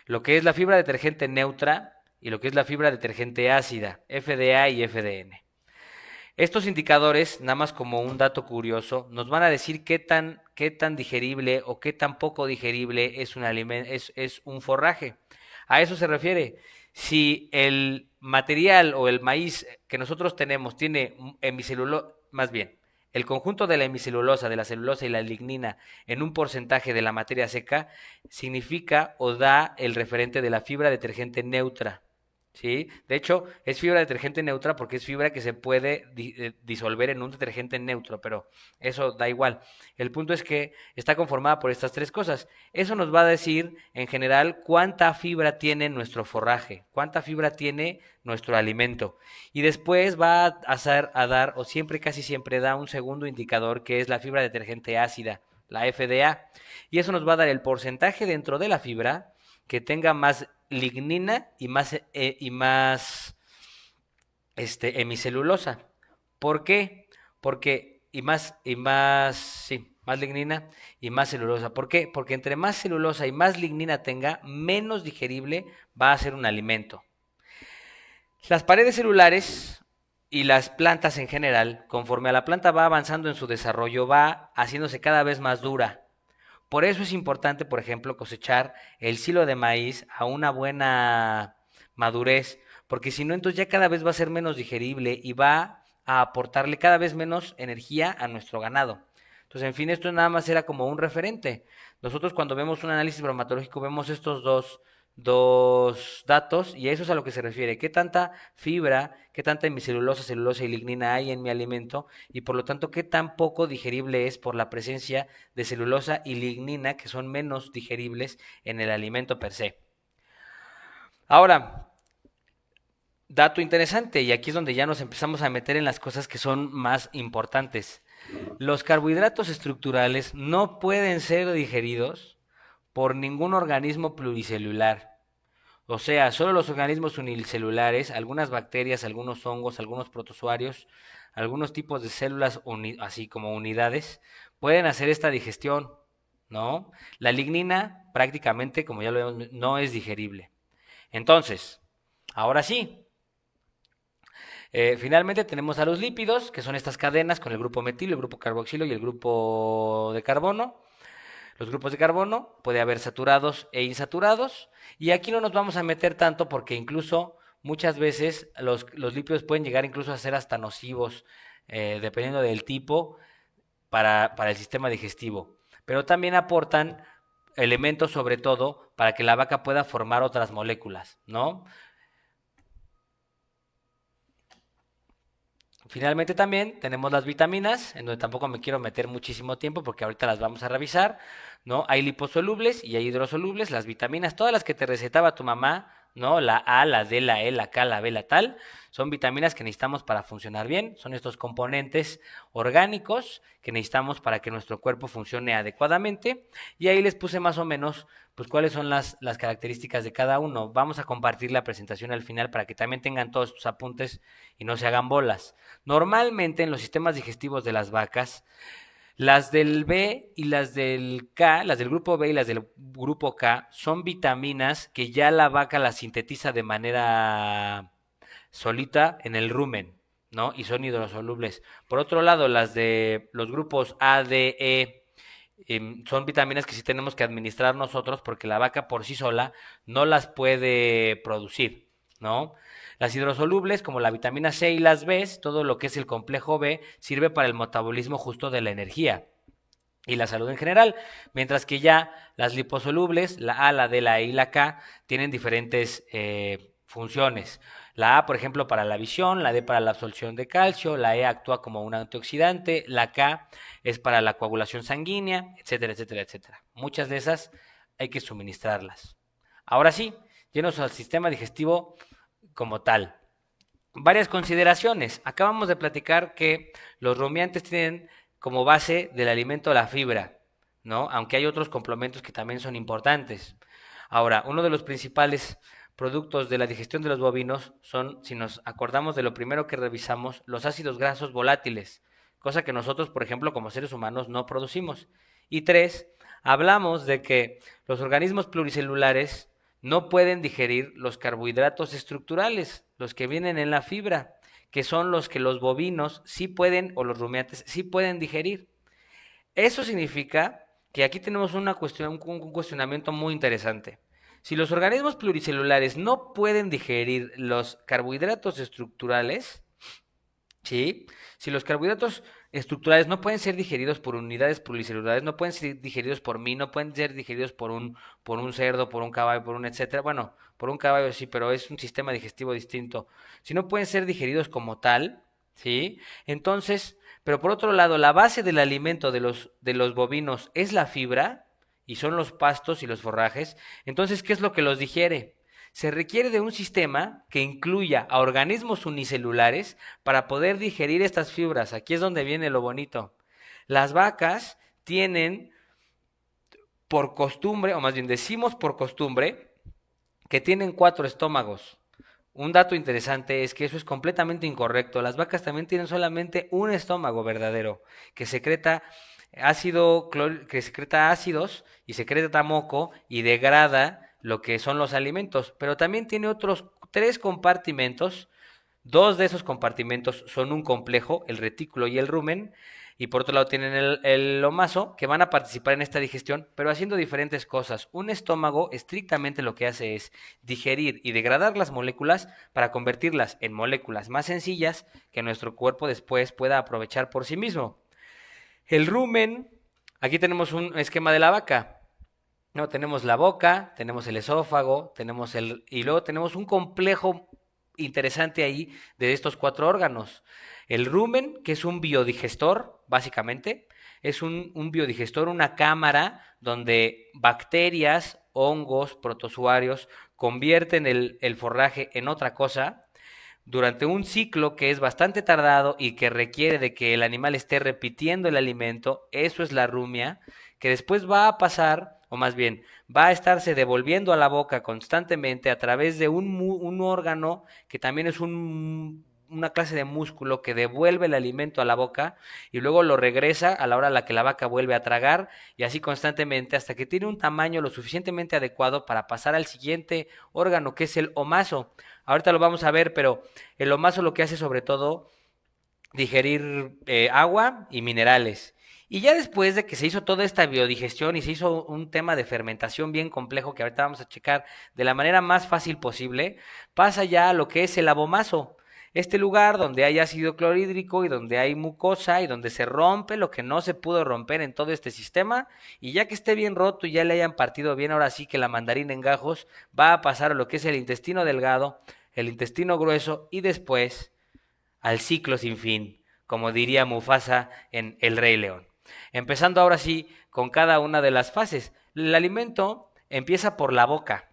Lo que es la fibra detergente neutra y lo que es la fibra detergente ácida, FDA y FDN. Estos indicadores, nada más como un dato curioso, nos van a decir qué tan digerible o qué tan poco digerible es es un forraje. A eso se refiere. Si el material o el maíz que nosotros tenemos tiene hemicelulosa, más bien, el conjunto de la hemicelulosa, de la celulosa y la lignina en un porcentaje de la materia seca, significa o da el referente de la fibra detergente neutra. ¿Sí? De hecho, es fibra detergente neutra porque es fibra que se puede disolver en un detergente neutro, pero eso da igual. El punto es que está conformada por estas tres cosas. Eso nos va a decir, en general, cuánta fibra tiene nuestro forraje, cuánta fibra tiene nuestro alimento. Y después va a dar, o siempre, casi siempre da un segundo indicador que es la fibra detergente ácida, la FDA. Y eso nos va a dar el porcentaje dentro de la fibra que tenga más lignina y más hemicelulosa. ¿Por qué? Porque más lignina y más celulosa. ¿Por qué? Porque entre más celulosa y más lignina tenga, menos digerible va a ser un alimento. Las paredes celulares y las plantas en general, conforme a la planta va avanzando en su desarrollo, va haciéndose cada vez más dura. Por eso es importante, por ejemplo, cosechar el silo de maíz a una buena madurez, porque si no, entonces ya cada vez va a ser menos digerible y va a aportarle cada vez menos energía a nuestro ganado. Entonces, en fin, esto nada más era como un referente. Nosotros cuando vemos un análisis bromatológico vemos estos dos datos y a eso es a lo que se refiere. ¿Qué tanta fibra, qué tanta hemicelulosa, celulosa y lignina hay en mi alimento? Y por lo tanto, ¿qué tan poco digerible es por la presencia de celulosa y lignina que son menos digeribles en el alimento per se? Ahora, dato interesante, y aquí es donde ya nos empezamos a meter en las cosas que son más importantes. Los carbohidratos estructurales no pueden ser digeridos por ningún organismo pluricelular. O sea, solo los organismos unicelulares, algunas bacterias, algunos hongos, algunos protozoarios, algunos tipos de células así como unidades, pueden hacer esta digestión, ¿no? La lignina prácticamente, como ya lo vemos, no es digerible. Entonces, ahora sí, finalmente tenemos a los lípidos, que son estas cadenas con el grupo metilo, el grupo carboxilo y el grupo de carbono. Los grupos de carbono puede haber saturados e insaturados. Y aquí no nos vamos a meter tanto porque incluso muchas veces los lípidos pueden llegar incluso a ser hasta nocivos, dependiendo del tipo, para el sistema digestivo. Pero también aportan elementos sobre todo para que la vaca pueda formar otras moléculas, ¿no? Finalmente también tenemos las vitaminas, en donde tampoco me quiero meter muchísimo tiempo porque ahorita las vamos a revisar, ¿no? Hay liposolubles y hay hidrosolubles, las vitaminas, todas las que te recetaba tu mamá, ¿no? La A, la D, la E, la K, la B, la tal, son vitaminas que necesitamos para funcionar bien, son estos componentes orgánicos que necesitamos para que nuestro cuerpo funcione adecuadamente y ahí les puse más o menos pues cuáles son las características de cada uno. Vamos a compartir la presentación al final para que también tengan todos tus apuntes y no se hagan bolas. Normalmente en los sistemas digestivos de las vacas, las del B y las del K, las del grupo B y las del grupo K, son vitaminas que ya la vaca las sintetiza de manera solita en el rumen, ¿no? Y son hidrosolubles. Por otro lado, las de los grupos A, D, E, son vitaminas que sí tenemos que administrar nosotros porque la vaca por sí sola no las puede producir, ¿no? Las hidrosolubles, como la vitamina C y las B, todo lo que es el complejo B, sirve para el metabolismo justo de la energía y la salud en general, mientras que ya las liposolubles, la A, la D, la E y la K, tienen diferentes funciones. La A, por ejemplo, para la visión, la D para la absorción de calcio, la E actúa como un antioxidante, la K es para la coagulación sanguínea, etcétera, etcétera, etcétera. Muchas de esas hay que suministrarlas. Ahora sí, llenos al sistema digestivo como tal. Varias consideraciones. Acabamos de platicar que los rumiantes tienen como base del alimento la fibra, ¿no? Aunque hay otros complementos que también son importantes. Ahora, uno de los principales productos de la digestión de los bovinos son, si nos acordamos de lo primero que revisamos, los ácidos grasos volátiles, cosa que nosotros, por ejemplo, como seres humanos no producimos. Y tres, hablamos de que los organismos pluricelulares no pueden digerir los carbohidratos estructurales, los que vienen en la fibra, que son los que los bovinos sí pueden, o los rumiantes sí pueden digerir. Eso significa que aquí tenemos un cuestionamiento muy interesante. Si los organismos pluricelulares no pueden digerir los carbohidratos estructurales, ¿sí? Si los carbohidratos estructurales no pueden ser digeridos por unidades pluricelulares, no pueden ser digeridos por mí, no pueden ser digeridos por un cerdo, por un caballo, por un etcétera. Bueno, por un caballo sí, pero es un sistema digestivo distinto. Si no pueden ser digeridos como tal, ¿sí? Entonces, pero por otro lado, la base del alimento de los bovinos es la fibra, y son los pastos y los forrajes. Entonces, ¿qué es lo que los digiere? Se requiere de un sistema que incluya a organismos unicelulares para poder digerir estas fibras. Aquí es donde viene lo bonito. Las vacas tienen por costumbre, o más bien decimos por costumbre, que tienen 4 estómagos. Un dato interesante es que eso es completamente incorrecto. Las vacas también tienen solamente un estómago verdadero, que secreta que secreta ácidos y secreta moco y degrada lo que son los alimentos, pero también tiene otros 3 compartimentos. Dos de esos compartimentos son un complejo, el retículo y el rumen, y por otro lado tienen el omaso, que van a participar en esta digestión, pero haciendo diferentes cosas. Un estómago estrictamente lo que hace es digerir y degradar las moléculas para convertirlas en moléculas más sencillas que nuestro cuerpo después pueda aprovechar por sí mismo. El rumen, aquí tenemos un esquema de la vaca. No, tenemos la boca, tenemos el esófago, y luego tenemos un complejo interesante ahí de estos 4 órganos. El rumen, que es un biodigestor, básicamente, es un biodigestor, una cámara donde bacterias, hongos, protozoarios convierten el forraje en otra cosa durante un ciclo que es bastante tardado y que requiere de que el animal esté repitiendo el alimento. Eso es la rumia, que después va a pasar, o más bien, va a estarse devolviendo a la boca constantemente a través de un órgano que también es una clase de músculo que devuelve el alimento a la boca y luego lo regresa a la hora a la que la vaca vuelve a tragar, y así constantemente hasta que tiene un tamaño lo suficientemente adecuado para pasar al siguiente órgano, que es el omaso. Ahorita lo vamos a ver, pero el omaso lo que hace sobre todo digerir agua y minerales. Y ya después de que se hizo toda esta biodigestión y se hizo un tema de fermentación bien complejo que ahorita vamos a checar de la manera más fácil posible, pasa ya a lo que es el abomaso. Este lugar donde hay ácido clorhídrico y donde hay mucosa y donde se rompe lo que no se pudo romper en todo este sistema, y ya que esté bien roto y ya le hayan partido bien, ahora sí que la mandarina en gajos, va a pasar a lo que es el intestino delgado, el intestino grueso y después al ciclo sin fin, como diría Mufasa en El Rey León. Empezando ahora sí con cada una de las fases. El alimento empieza por la boca.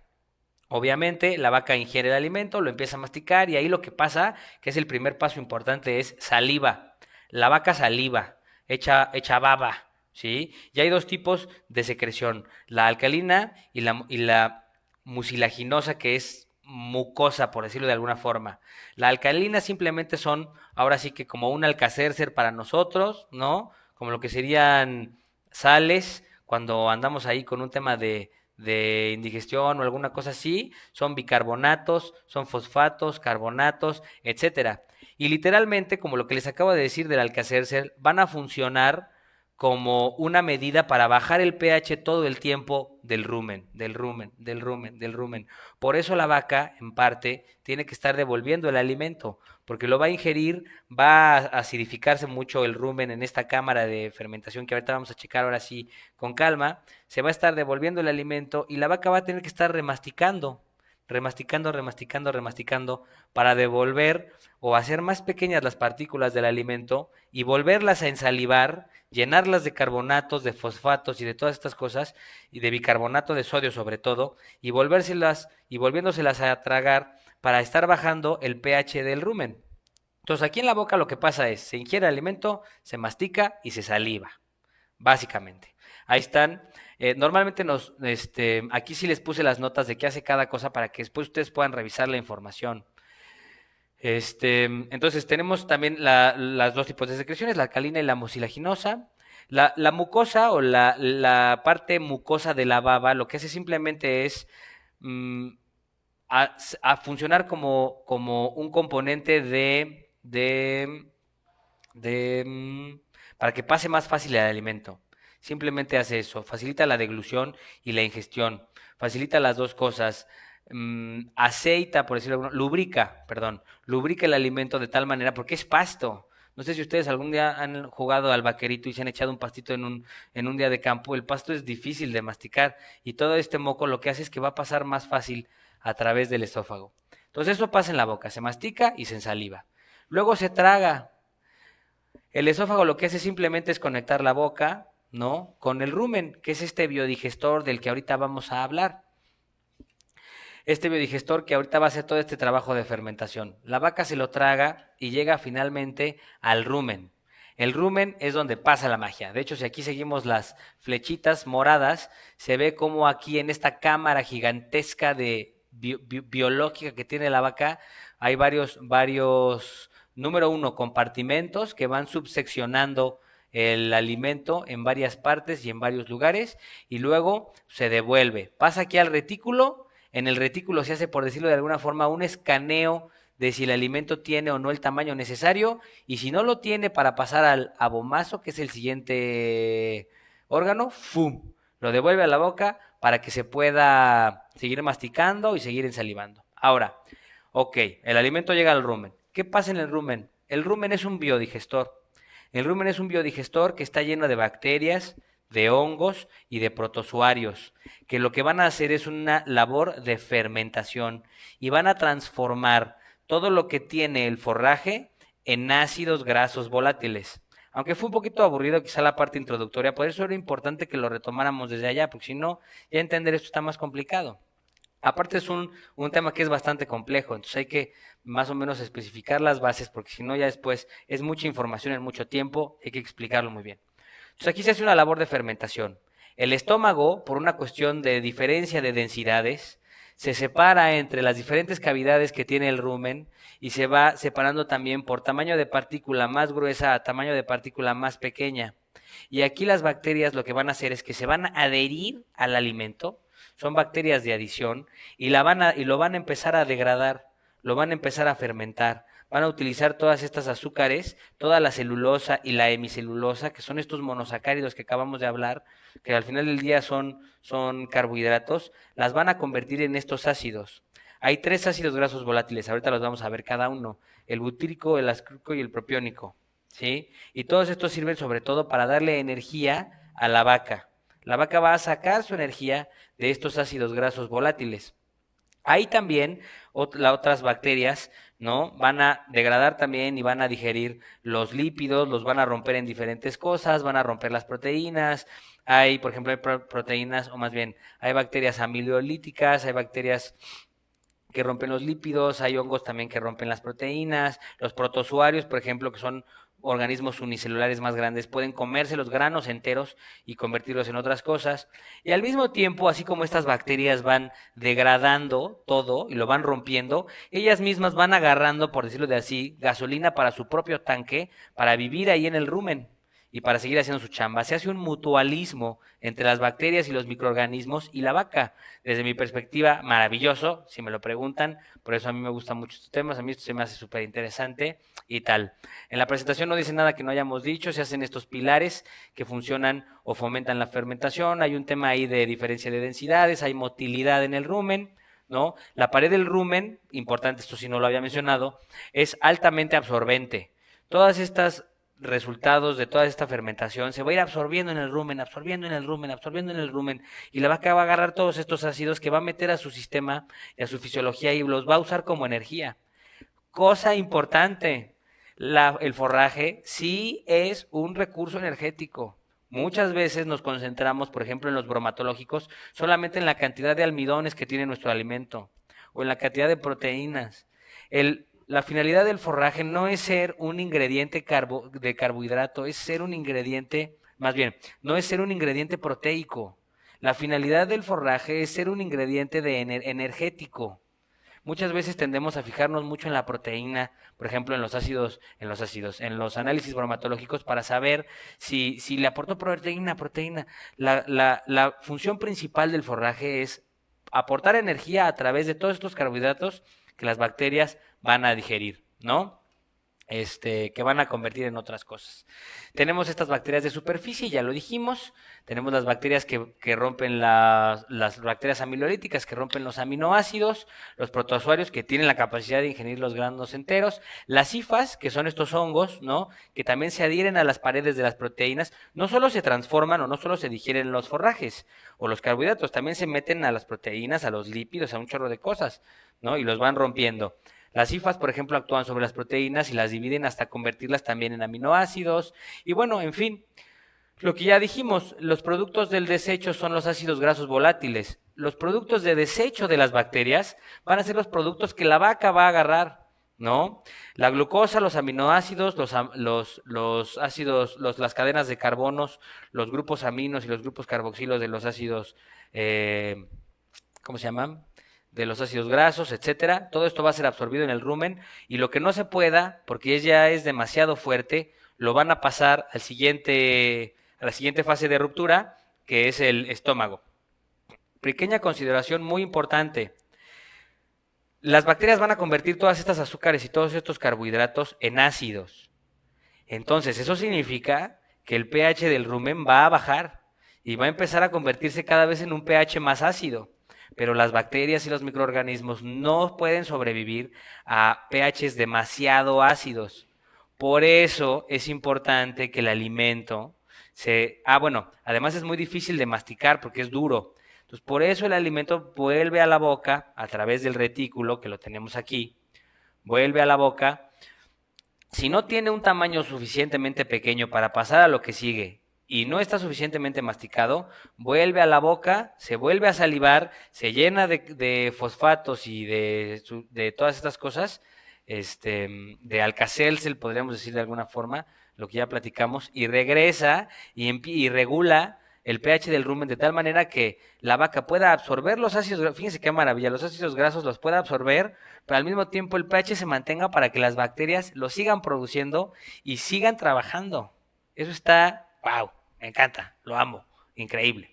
Obviamente la vaca ingiere el alimento, lo empieza a masticar y ahí lo que pasa, que es el primer paso importante, es saliva. La vaca saliva, echa baba, ¿sí? Y hay 2 tipos de secreción, la alcalina y la mucilaginosa, que es mucosa, por decirlo de alguna forma. La alcalina simplemente son, ahora sí que como un alcacércer para nosotros, ¿no? Como lo que serían sales, cuando andamos ahí con un tema de indigestión o alguna cosa así, son bicarbonatos, son fosfatos, carbonatos, etcétera. Y literalmente, como lo que les acabo de decir del Alka-Seltzer, van a funcionar como una medida para bajar el pH todo el tiempo del rumen, del rumen, del rumen, del rumen. Por eso la vaca, en parte, tiene que estar devolviendo el alimento, porque lo va a ingerir, va a acidificarse mucho el rumen en esta cámara de fermentación que ahorita vamos a checar ahora sí con calma, se va a estar devolviendo el alimento y la vaca va a tener que estar remasticando. remasticando, remasticando, remasticando, para devolver o hacer más pequeñas las partículas del alimento y volverlas a ensalivar, llenarlas de carbonatos, de fosfatos y de todas estas cosas, y de bicarbonato de sodio sobre todo, y volvérselas y volviéndoselas a tragar para estar bajando el pH del rumen. Entonces aquí en la boca lo que pasa es, se ingiere el alimento, se mastica y se saliva, básicamente. Ahí están. Normalmente aquí sí les puse las notas de qué hace cada cosa para que después ustedes puedan revisar la información. Entonces tenemos también las dos tipos de secreciones, la alcalina y la mucilaginosa. La mucosa o la parte mucosa de la baba lo que hace simplemente es mm, a funcionar como un componente de para que pase más fácil el alimento. Simplemente hace eso, facilita la deglución y la ingestión, facilita las dos cosas, aceita, por decirlo alguna, lubrica el alimento de tal manera, porque es pasto. No sé si ustedes algún día han jugado al vaquerito y se han echado un pastito en un día de campo. El pasto es difícil de masticar y todo este moco lo que hace es que va a pasar más fácil a través del esófago. Entonces eso pasa en la boca, se mastica y se ensaliva. Luego se traga. El esófago lo que hace simplemente es conectar la boca, ¿no? Con el rumen, que es este biodigestor del que ahorita vamos a hablar. Este biodigestor que ahorita va a hacer todo este trabajo de fermentación. La vaca se lo traga y llega finalmente al rumen. El rumen es donde pasa la magia. De hecho, si aquí seguimos las flechitas moradas, se ve como aquí en esta cámara gigantesca de biológica que tiene la vaca, hay varios, número uno, compartimentos que van subseccionando el alimento en varias partes y en varios lugares, y luego se devuelve. Pasa aquí al retículo. En el retículo se hace, por decirlo de alguna forma, un escaneo de si el alimento tiene o no el tamaño necesario, y si no lo tiene, para pasar al abomazo, que es el siguiente órgano, ¡fum!, lo devuelve a la boca para que se pueda seguir masticando y seguir ensalivando. Ahora, ok, el alimento llega al rumen. ¿Qué pasa en el rumen? El rumen es un biodigestor. El rumen es un biodigestor que está lleno de bacterias, de hongos y de protozoarios, que lo que van a hacer es una labor de fermentación y van a transformar todo lo que tiene el forraje en ácidos grasos volátiles. Aunque fue un poquito aburrido quizá la parte introductoria, por eso era importante que lo retomáramos desde allá, porque si no, ya entender esto está más complicado. Aparte es un tema que es bastante complejo, entonces hay que más o menos especificar las bases, porque si no ya después es mucha información en mucho tiempo, hay que explicarlo muy bien. Entonces aquí se hace una labor de fermentación. El estómago, por una cuestión de diferencia de densidades, se separa entre las diferentes cavidades que tiene el rumen y se va separando también por tamaño de partícula más gruesa a tamaño de partícula más pequeña. Y aquí las bacterias lo que van a hacer es que se van a adherir al alimento, son bacterias de adición, y lo van a empezar a degradar, lo van a empezar a fermentar. Van a utilizar todas estas azúcares, toda la celulosa y la hemicelulosa, que son estos monosacáridos que acabamos de hablar, que al final del día son carbohidratos, las van a convertir en estos ácidos. Hay 3 ácidos grasos volátiles, ahorita los vamos a ver cada uno, el butírico, el ascórbico y el propiónico, ¿sí? Y todos estos sirven sobre todo para darle energía a la vaca. La vaca va a sacar su energía de estos ácidos grasos volátiles. Hay también otras bacterias, ¿no? Van a degradar también y van a digerir los lípidos, los van a romper en diferentes cosas, van a romper las proteínas. Hay, por ejemplo, hay proteínas, o más bien, hay bacterias amiloolíticas, hay bacterias que rompen los lípidos, hay hongos también que rompen las proteínas, los protozoarios, por ejemplo, que son organismos unicelulares más grandes, pueden comerse los granos enteros y convertirlos en otras cosas. Y al mismo tiempo, así como estas bacterias van degradando todo y lo van rompiendo, ellas mismas van agarrando, por decirlo de así, gasolina para su propio tanque, para vivir ahí en el rumen y para seguir haciendo su chamba. Se hace un mutualismo entre las bacterias y los microorganismos y la vaca. Desde mi perspectiva, maravilloso, si me lo preguntan. Por eso a mí me gustan mucho estos temas, a mí esto se me hace súper interesante y tal. En la presentación no dice nada que no hayamos dicho, se hacen estos pilares que funcionan o fomentan la fermentación. Hay un tema ahí de diferencia de densidades, hay motilidad en el rumen, ¿no? La pared del rumen, importante, esto sí no lo había mencionado, es altamente absorbente. Todas estas resultados de toda esta fermentación se va a ir absorbiendo en el rumen, absorbiendo en el rumen, absorbiendo en el rumen, y la vaca va a agarrar todos estos ácidos que va a meter a su sistema y a su fisiología y los va a usar como energía. Cosa importante, el forraje sí es un recurso energético. Muchas veces nos concentramos, por ejemplo, en los bromatológicos, solamente en la cantidad de almidones que tiene nuestro alimento o en la cantidad de proteínas. La finalidad del forraje no es ser un ingrediente de carbohidrato, es ser un ingrediente, más bien, no es ser un ingrediente proteico. La finalidad del forraje es ser un ingrediente energético. Muchas veces tendemos a fijarnos mucho en la proteína, por ejemplo, en los análisis bromatológicos para saber si le aportó proteína. La función principal del forraje es aportar energía a través de todos estos carbohidratos que las bacterias van a digerir, ¿no? Que van a convertir en otras cosas. Tenemos estas bacterias de superficie, ya lo dijimos. Tenemos las bacterias que rompen las bacterias amilolíticas, que rompen los aminoácidos, los protozoarios que tienen la capacidad de ingerir los granos enteros, las hifas, que son estos hongos, ¿no? Que también se adhieren a las paredes de las proteínas, no solo se transforman o no solo se digieren los forrajes o los carbohidratos, también se meten a las proteínas, a los lípidos, a un chorro de cosas, ¿no? Y los van rompiendo. Las hifas, por ejemplo, actúan sobre las proteínas y las dividen hasta convertirlas también en aminoácidos. Y bueno, en fin, lo que ya dijimos, los productos del desecho son los ácidos grasos volátiles. Los productos de desecho de las bacterias van a ser los productos que la vaca va a agarrar, ¿no? La glucosa, los aminoácidos, los ácidos, las cadenas de carbonos, los grupos aminos y los grupos carboxilos de los ácidos, ¿cómo se llaman? De los ácidos grasos, etcétera. Todo esto va a ser absorbido en el rumen y lo que no se pueda, porque ya es demasiado fuerte, lo van a pasar a la siguiente fase de ruptura, que es el estómago. Pequeña consideración muy importante. Las bacterias van a convertir todas estas azúcares y todos estos carbohidratos en ácidos. Entonces, eso significa que el pH del rumen va a bajar y va a empezar a convertirse cada vez en un pH más ácido. Pero las bacterias y los microorganismos no pueden sobrevivir a pHs demasiado ácidos. Por eso es importante que el alimento además es muy difícil de masticar porque es duro. Entonces, por eso el alimento vuelve a la boca a través del retículo, que lo tenemos aquí, vuelve a la boca. Si no tiene un tamaño suficientemente pequeño para pasar a lo que sigue, y no está suficientemente masticado, vuelve a la boca, se vuelve a salivar, se llena de fosfatos y de todas estas cosas, de Alka-Seltz, podríamos decir de alguna forma, lo que ya platicamos, y regresa y regula el pH del rumen de tal manera que la vaca pueda absorber los ácidos, fíjense qué maravilla, los ácidos grasos los pueda absorber, pero al mismo tiempo el pH se mantenga para que las bacterias lo sigan produciendo y sigan trabajando. Eso está, wow, me encanta, lo amo, increíble,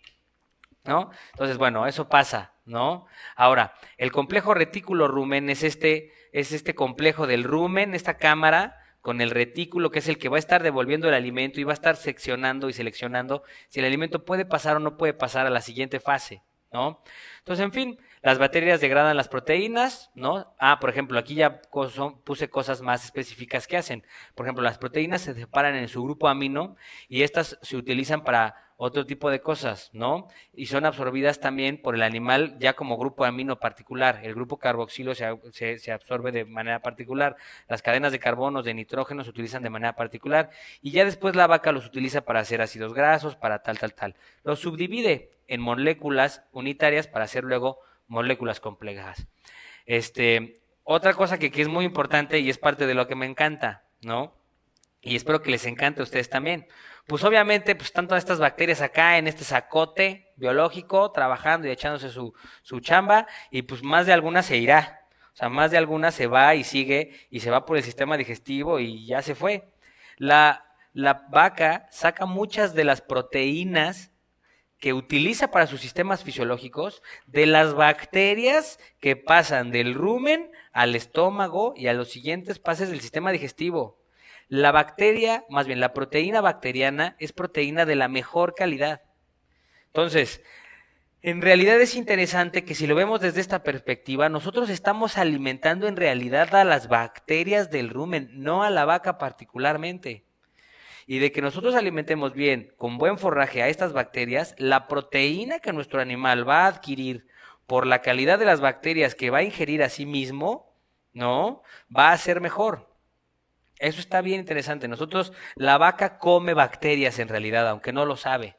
¿no? Entonces, bueno, eso pasa, ¿no? Ahora, el complejo retículo-rumen es este complejo del rumen, esta cámara con el retículo, que es el que va a estar devolviendo el alimento y va a estar seccionando y seleccionando si el alimento puede pasar o no puede pasar a la siguiente fase, ¿no? Entonces, en fin, las bacterias degradan las proteínas, ¿no? Por ejemplo, aquí ya puse cosas más específicas que hacen. Por ejemplo, las proteínas se separan en su grupo amino y estas se utilizan para otro tipo de cosas, ¿no? Y son absorbidas también por el animal ya como grupo amino particular. El grupo carboxilo se absorbe de manera particular. Las cadenas de carbonos, de nitrógeno se utilizan de manera particular. Y ya después la vaca los utiliza para hacer ácidos grasos, para tal. Los subdivide en moléculas unitarias para hacer luego moléculas complejas. Otra cosa que es muy importante y es parte de lo que me encanta, ¿no? Y espero que les encante a ustedes también. Pues obviamente pues están todas estas bacterias acá en este sacote biológico trabajando y echándose su chamba y pues más de alguna se irá. O sea, más de alguna se va y sigue y se va por el sistema digestivo y ya se fue. La vaca saca muchas de las proteínas que utiliza para sus sistemas fisiológicos de las bacterias que pasan del rumen al estómago y a los siguientes pases del sistema digestivo. La bacteria, más bien la proteína bacteriana, es proteína de la mejor calidad. Entonces, en realidad es interesante que si lo vemos desde esta perspectiva, nosotros estamos alimentando en realidad a las bacterias del rumen, no a la vaca particularmente. y de que nosotros alimentemos bien, con buen forraje a estas bacterias, la proteína que nuestro animal va a adquirir por la calidad de las bacterias que va a ingerir a sí mismo, ¿no? Va a ser mejor. Eso está bien interesante. La vaca come bacterias en realidad, aunque no lo sabe.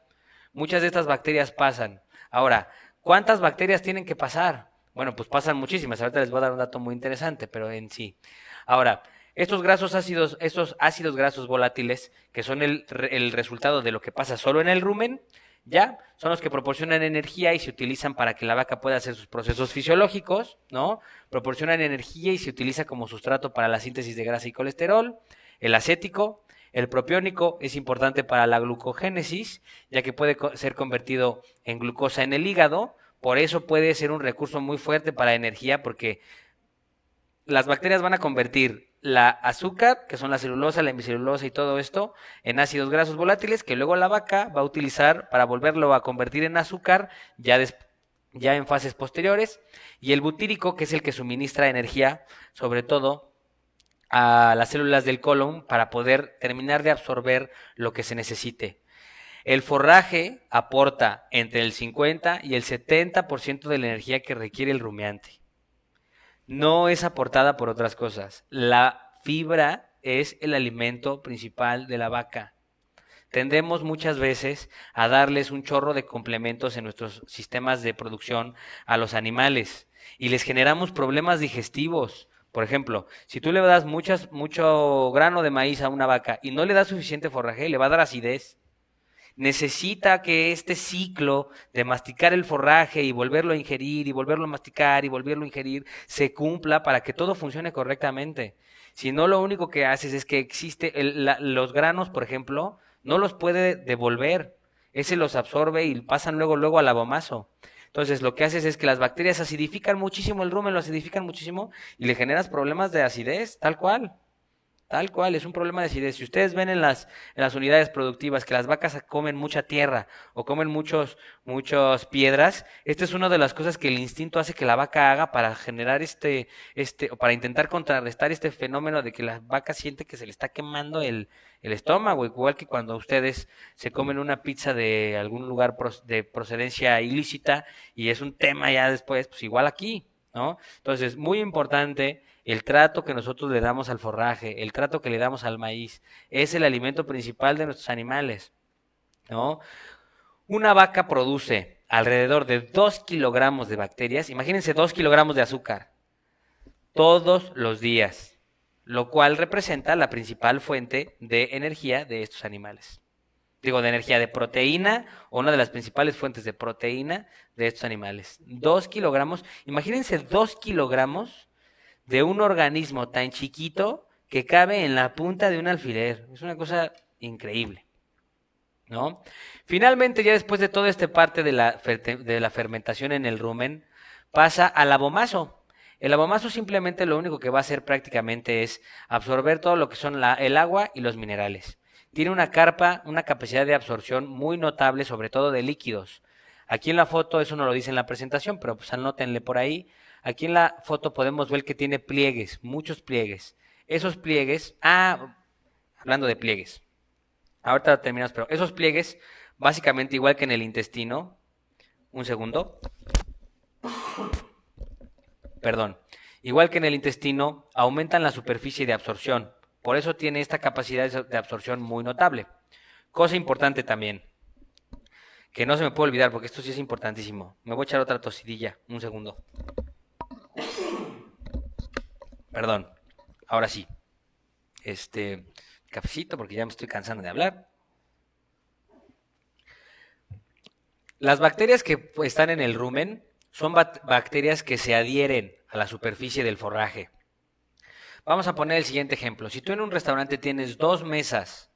Muchas de estas bacterias pasan. Ahora, ¿cuántas bacterias tienen que pasar? Bueno, pues pasan muchísimas. Ahorita les voy a dar un dato muy interesante, pero en sí. Ahora, estos ácidos grasos volátiles, que son el resultado de lo que pasa solo en el rumen, ya son los que proporcionan energía y se utilizan para que la vaca pueda hacer sus procesos fisiológicos, ¿no? Proporcionan energía y se utiliza como sustrato para la síntesis de grasa y colesterol. El acético, el propiónico es importante para la glucogénesis, ya que puede ser convertido en glucosa en el hígado, por eso puede ser un recurso muy fuerte para energía, porque las bacterias van a convertir la azúcar, que son la celulosa, la hemicelulosa y todo esto, en ácidos grasos volátiles, que luego la vaca va a utilizar para volverlo a convertir en azúcar ya en fases posteriores, y el butírico, que es el que suministra energía, sobre todo a las células del colon, para poder terminar de absorber lo que se necesite. El forraje aporta entre el 50 y el 70% de la energía que requiere el rumiante. No es aportada por otras cosas. La fibra es el alimento principal de la vaca. Tendemos muchas veces a darles un chorro de complementos en nuestros sistemas de producción a los animales y les generamos problemas digestivos. Por ejemplo, si tú le das mucho grano de maíz a una vaca y no le das suficiente forraje, le va a dar acidez. Necesita que este ciclo de masticar el forraje y volverlo a ingerir y volverlo a masticar y volverlo a ingerir se cumpla para que todo funcione correctamente. Si no, lo único que haces es que los granos, por ejemplo, no los puede devolver. Ese los absorbe y pasan luego al abomazo. Entonces, lo que haces es que las bacterias acidifican muchísimo el rumen, lo acidifican muchísimo y le generas problemas de acidez, tal cual. Tal cual, es un problema de acidez. Si ustedes ven en las unidades productivas que las vacas comen mucha tierra o comen muchas piedras, esta es una de las cosas que el instinto hace que la vaca haga para generar o para intentar contrarrestar este fenómeno de que la vaca siente que se le está quemando el estómago, igual que cuando ustedes se comen una pizza de algún lugar de procedencia ilícita y es un tema ya después, pues igual aquí, ¿no? Entonces, muy importante el trato que nosotros le damos al forraje, el trato que le damos al maíz, es el alimento principal de nuestros animales, ¿no? Una vaca produce alrededor de 2 kilogramos de bacterias, imagínense 2 kilogramos de azúcar, todos los días, lo cual representa la principal fuente de energía de estos animales. Digo, de energía de proteína, o una de las principales fuentes de proteína de estos animales. 2 kilogramos, imagínense 2 kilogramos de un organismo tan chiquito que cabe en la punta de un alfiler. Es una cosa increíble, ¿no? Finalmente, ya después de toda esta parte de la fermentación en el rumen, pasa al abomazo. El abomazo simplemente lo único que va a hacer prácticamente es absorber todo lo que son el agua y los minerales. Tiene una capacidad de absorción muy notable, sobre todo de líquidos. Aquí en la foto, eso no lo dice en la presentación, pero pues anótenle por ahí. Aquí en la foto podemos ver que tiene pliegues, muchos pliegues. Esos pliegues, hablando de pliegues, ahorita terminamos, pero esos pliegues, básicamente igual que en el intestino, un segundo, perdón, igual que en el intestino, aumentan la superficie de absorción. Por eso tiene esta capacidad de absorción muy notable. Cosa importante también, que no se me puede olvidar porque esto sí es importantísimo. Me voy a echar otra tosidilla, un segundo. Perdón, ahora sí. Cafecito porque ya me estoy cansando de hablar. Las bacterias que están en el rumen son bacterias que se adhieren a la superficie del forraje. Vamos a poner el siguiente ejemplo. Si tú en un restaurante tienes 2 mesas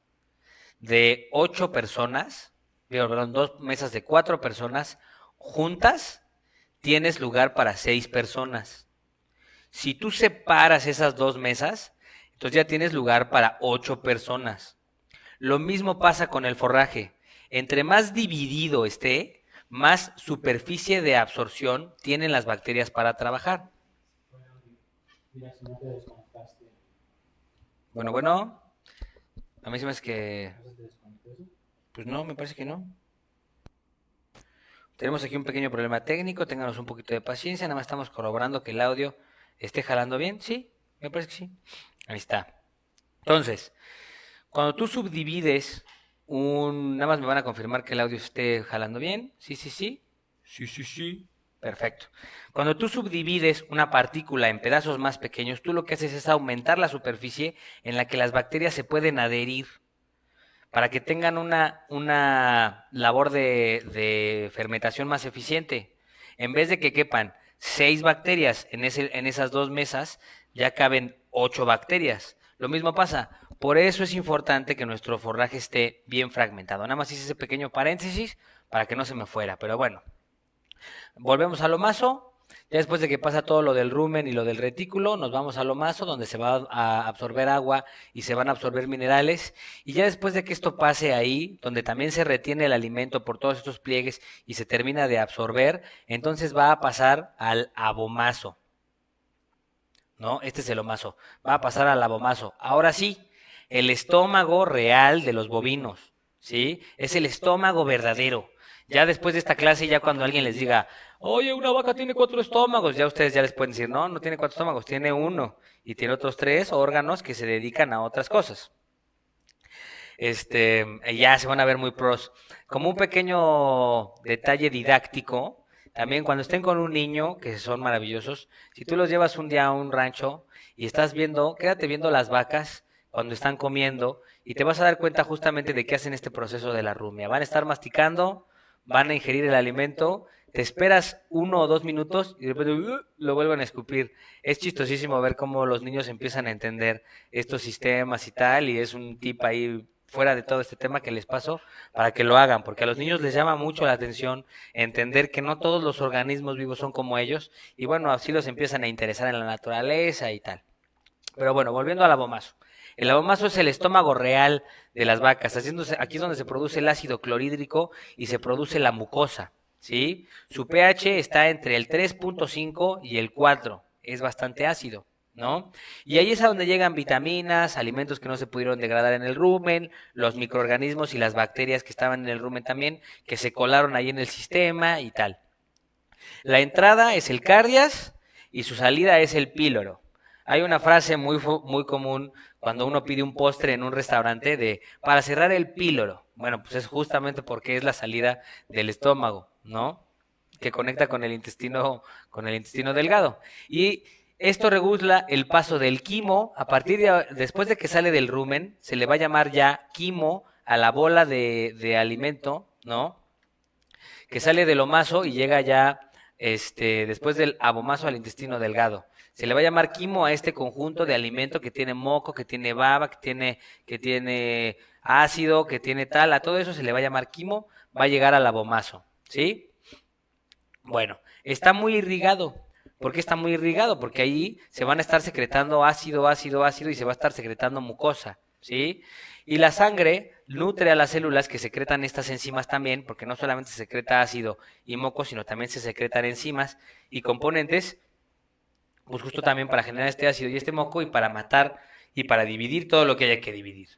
de 8 personas, perdón, 2 mesas de 4 personas juntas, tienes lugar para 6 personas. Si tú separas esas 2 mesas, entonces ya tienes lugar para 8 personas. Lo mismo pasa con el forraje. Entre más dividido esté, más superficie de absorción tienen las bacterias para trabajar. Bueno. A mí se me hace que... Pues no, me parece que no. Tenemos aquí un pequeño problema técnico, ténganos un poquito de paciencia, nada más estamos corroborando que el audio esté jalando bien. Sí, me parece que sí. Ahí está. Entonces, cuando tú subdivides nada más me van a confirmar que el audio esté jalando bien. Sí, sí, sí. Sí, sí, sí. Perfecto. Cuando tú subdivides una partícula en pedazos más pequeños, tú lo que haces es aumentar la superficie en la que las bacterias se pueden adherir para que tengan una labor de fermentación más eficiente. En vez de que quepan 6 bacterias en esas dos mesas, ya caben 8 bacterias. Lo mismo pasa. Por eso es importante que nuestro forraje esté bien fragmentado. Nada más hice ese pequeño paréntesis para que no se me fuera. Pero bueno, volvemos a lo maso. Ya después de que pasa todo lo del rumen y lo del retículo, nos vamos a lo maso, donde se va a absorber agua y se van a absorber minerales. Y ya después de que esto pase ahí, donde también se retiene el alimento por todos estos pliegues y se termina de absorber, entonces va a pasar al abomaso. ¿No? Este es el omaso. Va a pasar al abomaso. Ahora sí, el estómago real de los bovinos, ¿sí? Es el estómago verdadero. Ya después de esta clase, ya cuando alguien les diga, oye, una vaca tiene 4 estómagos, ya ustedes ya les pueden decir, no, no tiene 4 estómagos, tiene uno. Y tiene otros 3 órganos que se dedican a otras cosas. Ya se van a ver muy pros. Como un pequeño detalle didáctico, también cuando estén con un niño, que son maravillosos, si tú los llevas un día a un rancho y estás viendo, quédate viendo las vacas cuando están comiendo y te vas a dar cuenta justamente de qué hacen este proceso de la rumia. Van a estar masticando, van a ingerir el alimento, te esperas 1 o 2 minutos y de repente lo vuelven a escupir. Es chistosísimo ver cómo los niños empiezan a entender estos sistemas y tal, y es un tip ahí fuera de todo este tema que les paso para que lo hagan, porque a los niños les llama mucho la atención entender que no todos los organismos vivos son como ellos, y bueno, así los empiezan a interesar en la naturaleza y tal. Pero bueno, volviendo al abomazo. El abomazo es el estómago real de las vacas. Aquí es donde se produce el ácido clorhídrico y se produce la mucosa, ¿sí? Su pH está entre el 3.5 y el 4. Es bastante ácido, ¿no? Y ahí es a donde llegan vitaminas, alimentos que no se pudieron degradar en el rumen, los microorganismos y las bacterias que estaban en el rumen también, que se colaron ahí en el sistema y tal. La entrada es el cardias y su salida es el píloro. Hay una frase muy común cuando uno pide un postre en un restaurante de para cerrar el píloro. Bueno, pues es justamente porque es la salida del estómago, ¿no? Que conecta con el intestino delgado. Y esto regula el paso del quimo. Después de que sale del rumen, se le va a llamar ya quimo a la bola de alimento, ¿no? Que sale del omaso y llega ya después del abomaso al intestino delgado. Se le va a llamar quimo a este conjunto de alimento que tiene moco, que tiene baba, que tiene ácido, que tiene tal, a todo eso se le va a llamar quimo, va a llegar al abomaso, ¿sí? Bueno, está muy irrigado. ¿Por qué está muy irrigado? Porque ahí se van a estar secretando ácido, ácido, ácido y se va a estar secretando mucosa, ¿sí? Y la sangre nutre a las células que secretan estas enzimas también, porque no solamente se secreta ácido y moco, sino también se secretan enzimas y componentes, pues justo también para generar este ácido y este moco y para matar y para dividir todo lo que haya que dividir.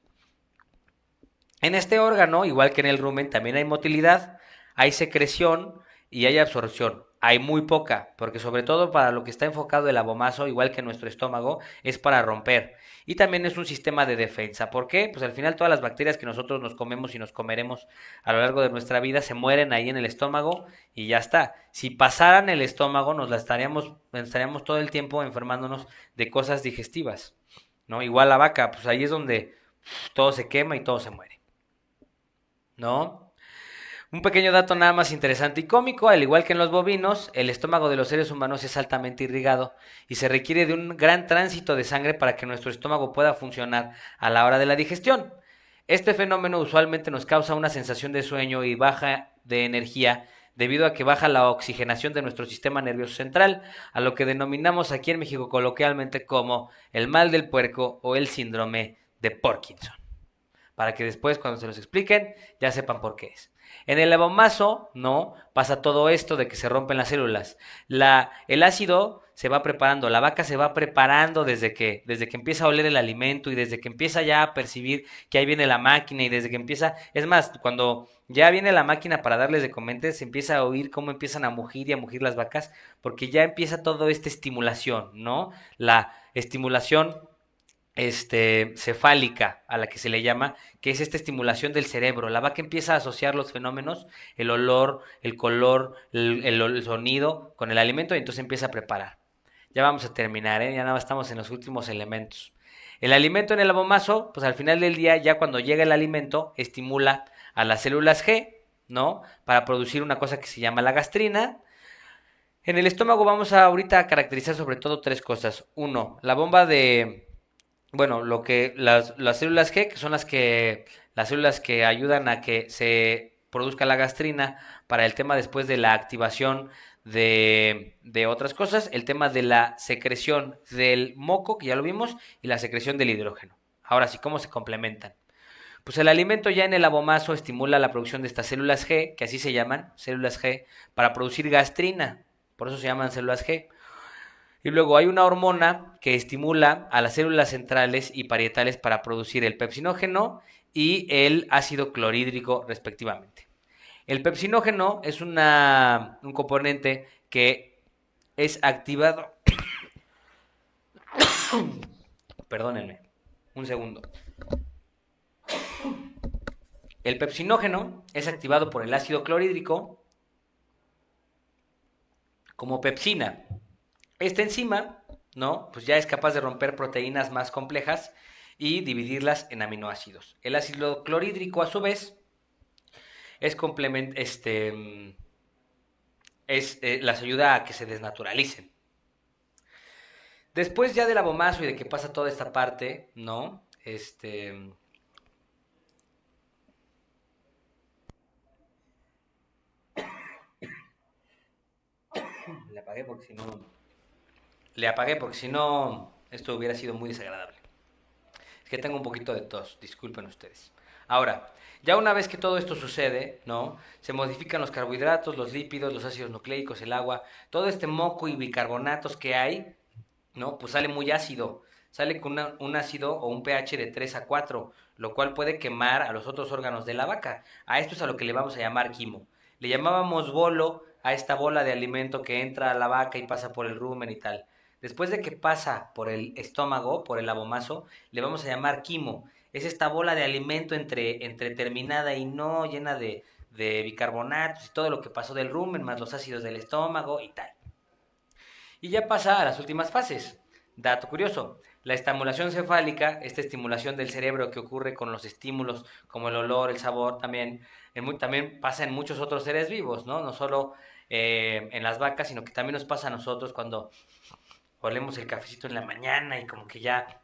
En este órgano, igual que en el rumen, también hay motilidad, hay secreción y hay absorción. Hay muy poca, porque sobre todo para lo que está enfocado el abomaso, igual que nuestro estómago, es para romper. Y también es un sistema de defensa. ¿Por qué? Pues al final todas las bacterias que nosotros nos comemos y nos comeremos a lo largo de nuestra vida se mueren ahí en el estómago y ya está. Si pasaran el estómago, estaríamos todo el tiempo enfermándonos de cosas digestivas, ¿no? Igual la vaca, pues ahí es donde todo se quema y todo se muere, ¿no? Un pequeño dato nada más interesante y cómico, al igual que en los bovinos, el estómago de los seres humanos es altamente irrigado y se requiere de un gran tránsito de sangre para que nuestro estómago pueda funcionar a la hora de la digestión. Este fenómeno usualmente nos causa una sensación de sueño y baja de energía debido a que baja la oxigenación de nuestro sistema nervioso central, a lo que denominamos aquí en México coloquialmente como el mal del puerco o el síndrome de Parkinson, para que después cuando se los expliquen ya sepan por qué es. En el abomaso, no, pasa todo esto de que se rompen las células. El ácido se va preparando, la vaca se va preparando desde que empieza a oler el alimento y desde que empieza ya a percibir que ahí viene la máquina y desde que empieza, es más, cuando ya viene la máquina para darles de comer, se empieza a oír cómo empiezan a mugir y a mugir las vacas, porque ya empieza todo esta estimulación, ¿no? La estimulación cefálica, a la que se le llama, que es esta estimulación del cerebro. La vaca empieza a asociar los fenómenos, el olor, el color, el sonido con el alimento y entonces empieza a preparar. Ya vamos a terminar, ¿eh? Ya nada más estamos en los últimos elementos. El alimento en el abomazo, pues al final del día, ya cuando llega el alimento, estimula a las células G, ¿no? Para producir una cosa que se llama la gastrina. En el estómago vamos a ahorita a caracterizar sobre todo tres cosas. Uno, la bomba de, bueno, lo que las células G, que son las células que ayudan a que se produzca la gastrina para el tema después de la activación de otras cosas, el tema de la secreción del moco, que ya lo vimos, y la secreción del hidrógeno. Ahora sí, ¿cómo se complementan? Pues el alimento ya en el abomazo estimula la producción de estas células G, que así se llaman, células G, para producir gastrina. Por eso se llaman células G. Y luego hay una hormona que estimula a las células centrales y parietales para producir el pepsinógeno y el ácido clorhídrico respectivamente. El pepsinógeno es un componente que es activado. Perdónenme, un segundo. El pepsinógeno es activado por el ácido clorhídrico como pepsina. Esta enzima, ¿no? Pues ya es capaz de romper proteínas más complejas y dividirlas en aminoácidos. El ácido clorhídrico, a su vez, es las ayuda a que se desnaturalicen. Después ya del abomazo y de que pasa toda esta parte, ¿no? Le apagué porque si no... Le apagué porque si no esto hubiera sido muy desagradable. Es que tengo un poquito de tos, disculpen ustedes. Ahora, ya una vez que todo esto sucede, ¿no? Se modifican los carbohidratos, los lípidos, los ácidos nucleicos, el agua, todo este moco y bicarbonatos que hay, ¿no? Pues sale muy ácido, sale con un ácido o un pH de 3 a 4, lo cual puede quemar a los otros órganos de la vaca. A esto es a lo que le vamos a llamar quimo. Le llamábamos bolo a esta bola de alimento que entra a la vaca y pasa por el rumen y tal. Después de que pasa por el estómago, por el abomazo, le vamos a llamar quimo. Es esta bola de alimento entre terminada y no, llena de bicarbonatos y todo lo que pasó del rumen, más los ácidos del estómago y tal. Y ya pasa a las últimas fases. Dato curioso, la estimulación cefálica, esta estimulación del cerebro que ocurre con los estímulos como el olor, el sabor, también pasa en muchos otros seres vivos, ¿no? No solo en las vacas, sino que también nos pasa a nosotros cuando olemos el cafecito en la mañana y como que ya